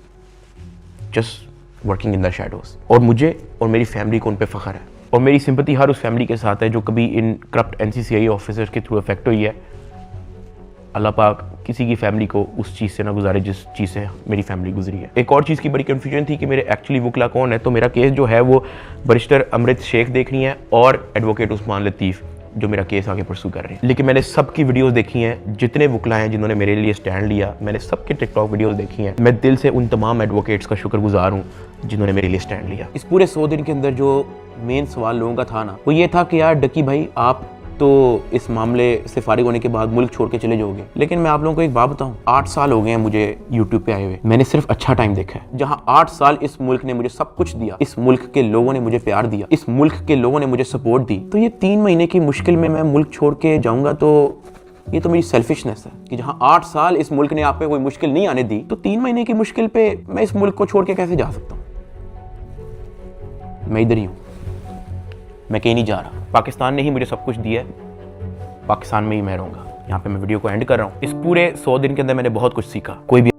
just working in the shadows. और मुझे और मेरी फैमिली को उन पे फ़ख्र है, और मेरी सिंपैथी हर उस फैमिली के साथ है जो कभी इन करप्ट NCCI ऑफिसर्स के थ्रू अफेक्ट हुई है। अल्लाह पाक किसी की फैमिली को उस चीज़ से ना गुजारे जिस चीज़ से मेरी फैमिली गुजरी है। एक और चीज़ की बड़ी कन्फ्यूजन थी कि मेरे एक्चुअली वकला कौन है। तो मेरा केस जो है वो बैरिस्टर अमृत शेख देख रही हैं और एडवोकेट उस्मान लतीफ़ जो मेरा केस आगे परसू कर रहे हैं। लेकिन मैंने सबकी वीडियोस देखी हैं, जितने वकला हैं जिन्होंने मेरे लिए स्टैंड लिया, मैंने सबके टिकटॉक वीडियोस देखी हैं। मैं दिल से उन तमाम एडवोकेट्स का शुक्रगुजार हूँ जिन्होंने मेरे लिए स्टैंड लिया। इस पूरे 100 दिन के अंदर जो मेन सवाल लोगों का था ना, वो ये था कि यार डकी भाई आप तो इस मामले से फारिग होने के बाद मुल्क छोड़ के चले जाओगे। लेकिन मैं आप लोगों को एक बात बताऊं, 8 साल हो गए हैं मुझे यूट्यूब पे आए हुए, मैंने सिर्फ अच्छा टाइम देखा है। जहां 8 साल इस मुल्क ने मुझे सब कुछ दिया, इस मुल्क के लोगों ने मुझे प्यार दिया, इस मुल्क के लोगों ने मुझे सपोर्ट दी, तो ये 3 महीने की मुश्किल में मैं मुल्क छोड़ के जाऊंगा तो ये तो मेरी सेल्फिशनेस है कि जहां 8 साल इस मुल्क ने आप पे कोई मुश्किल नहीं आने दी, तो 3 महीने की मुश्किल पे मैं इस मुल्क को छोड़ के कैसे जा सकता हूँ। मैं इधर ही हूँ, मैं कहीं नहीं जा रहा। पाकिस्तान ने ही मुझे सब कुछ दिया है, पाकिस्तान में ही मैं रहूंगा। यहाँ पे मैं वीडियो को एंड कर रहा हूँ। इस पूरे 100 दिन के अंदर मैंने बहुत कुछ सीखा, कोई भी।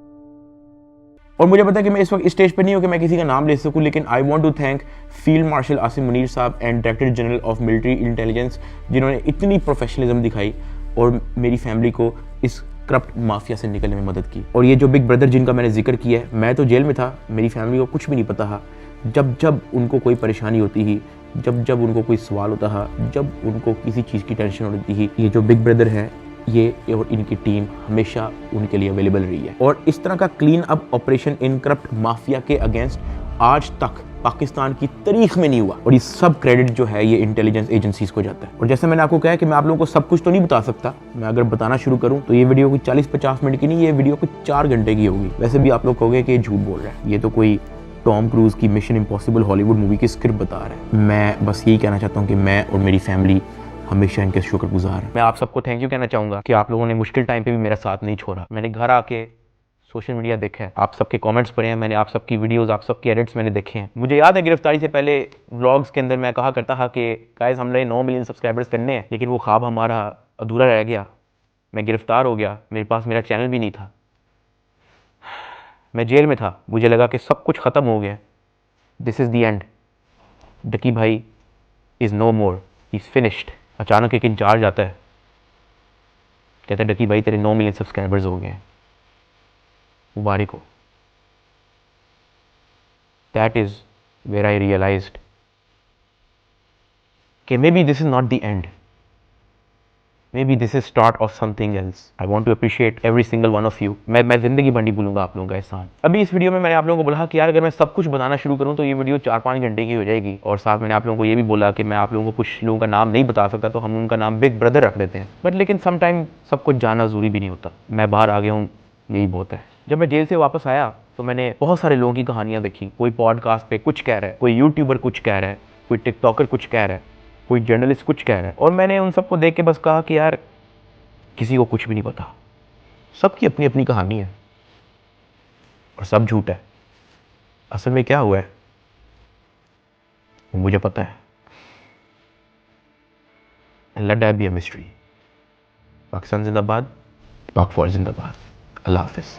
और मुझे पता है कि मैं इस वक्त स्टेज पे नहीं हूँ कि मैं किसी का नाम ले सकूँ, लेकिन I want to thank field marshal Asim Munir साहब and director general of military intelligence, जिन्होंने इतनी प्रोफेशनलिज्म दिखाई और मेरी फैमिली को इस करप्ट माफिया से निकलने में मदद की। और ये जो बिग ब्रदर जिनका मैंने जिक्र किया है, मैं तो जेल में था, मेरी फैमिली को कुछ भी नहीं पता था। जब जब उनको कोई परेशानी होती ही, जब जब उनको कोई सवाल होता है, जब उनको किसी चीज़ की टेंशन होती ही, ये जो बिग ब्रदर हैं ये और इनकी टीम हमेशा उनके लिए अवेलेबल रही है। और इस तरह का clean up operation in corrupt mafia के अगेंस्ट आज तक पाकिस्तान की तारीख में नहीं हुआ। और ये सब क्रेडिट जो है ये इंटेलिजेंस एजेंसीज को जाता है। और जैसे मैंने आपको कहा कि मैं आप लोगों को सब कुछ तो नहीं बता सकता, मैं अगर बताना शुरू करूं तो ये वीडियो कुछ 40-50 मिनट की नहीं, ये वीडियो कुछ 4 घंटे की होगी। वैसे भी आप लोग कहोगे कि ये झूठ बोल रहा है, ये तो कोई टॉम क्रूज की मिशन इम्पॉसिबल हॉलीवुड मूवी की स्क्रिप्ट बता रहा है। मैं बस यही कहना चाहता हूँ कि मैं और मेरी फैमिली हमेशा इनके शुक्रगुजार है। मैं आप सबको थैंक यू कहना चाहूँगा कि आप लोगों ने मुश्किल टाइम पे भी मेरा साथ नहीं छोड़ा। मैंने घर आके सोशल मीडिया देखा है, आप सबके कमेंट्स पढ़े हैं, मैंने आप सबकी वीडियोस, आप सबके एडिट्स मैंने देखे हैं। मुझे याद है गिरफ्तारी से पहले व्लॉग्स के अंदर मैं कहा करता था कि गाइस हमने 9 मिलियन सब्सक्राइबर्स करने हैं, लेकिन वो ख्वाब हमारा अधूरा रह गया। मैं गिरफ्तार हो गया, मेरे पास मेरा चैनल भी नहीं था, मैं जेल में था, मुझे लगा कि सब कुछ ख़त्म हो गया, this is the end, Ducky भाई is no more, he is finished. अचानक एक इंचार्ज आता है, कहता है डकी भाई तेरे 9 मिलियन सब्सक्राइबर्स हो गए हैं। मुबारक हो। That is where I realized कि maybe this is not the end. Maybe this is start of something else. I want to appreciate every single one of you. मैं ज़िंदगी भर नहीं भूलूंगा आप लोगों का एहसान। अभी इस वीडियो में मैंने आप लोगों को बोला कि यार अगर मैं सब कुछ बताना शुरू करूं तो ये वीडियो 4-5 घंटे की हो जाएगी, और साथ मैंने आप लोगों को ये भी बोला कि मैं आप लोगों को कुछ लोगों का नाम नहीं बता सकता तो हम उनका नाम बिग ब्रदर रख देते हैं। बट लेकिन समटाइम सब कुछ जानना ज़रूरी भी नहीं होता। मैं बाहर आ गया हूँ, यही बहुत है। जब मैं जेल से वापस आया तो मैंने बहुत सारे लोगों की कहानियाँ देखी। कोई पॉडकास्ट पे कुछ कह रहा है, कोई यूट्यूबर कुछ कह रहा है, कोई टिकटॉकर कुछ कह रहा है, कोई जर्नलिस्ट कुछ कह रहा है, और मैंने उन सबको देख के बस कहा कि यार किसी को कुछ भी नहीं पता, सबकी अपनी अपनी कहानी है और सब झूठ है। असल में क्या हुआ है वो मुझे पता है। Let that be a mystery. Pakistan जिंदाबाद, पाक फौज जिंदाबाद। अल्लाह हाफिज़।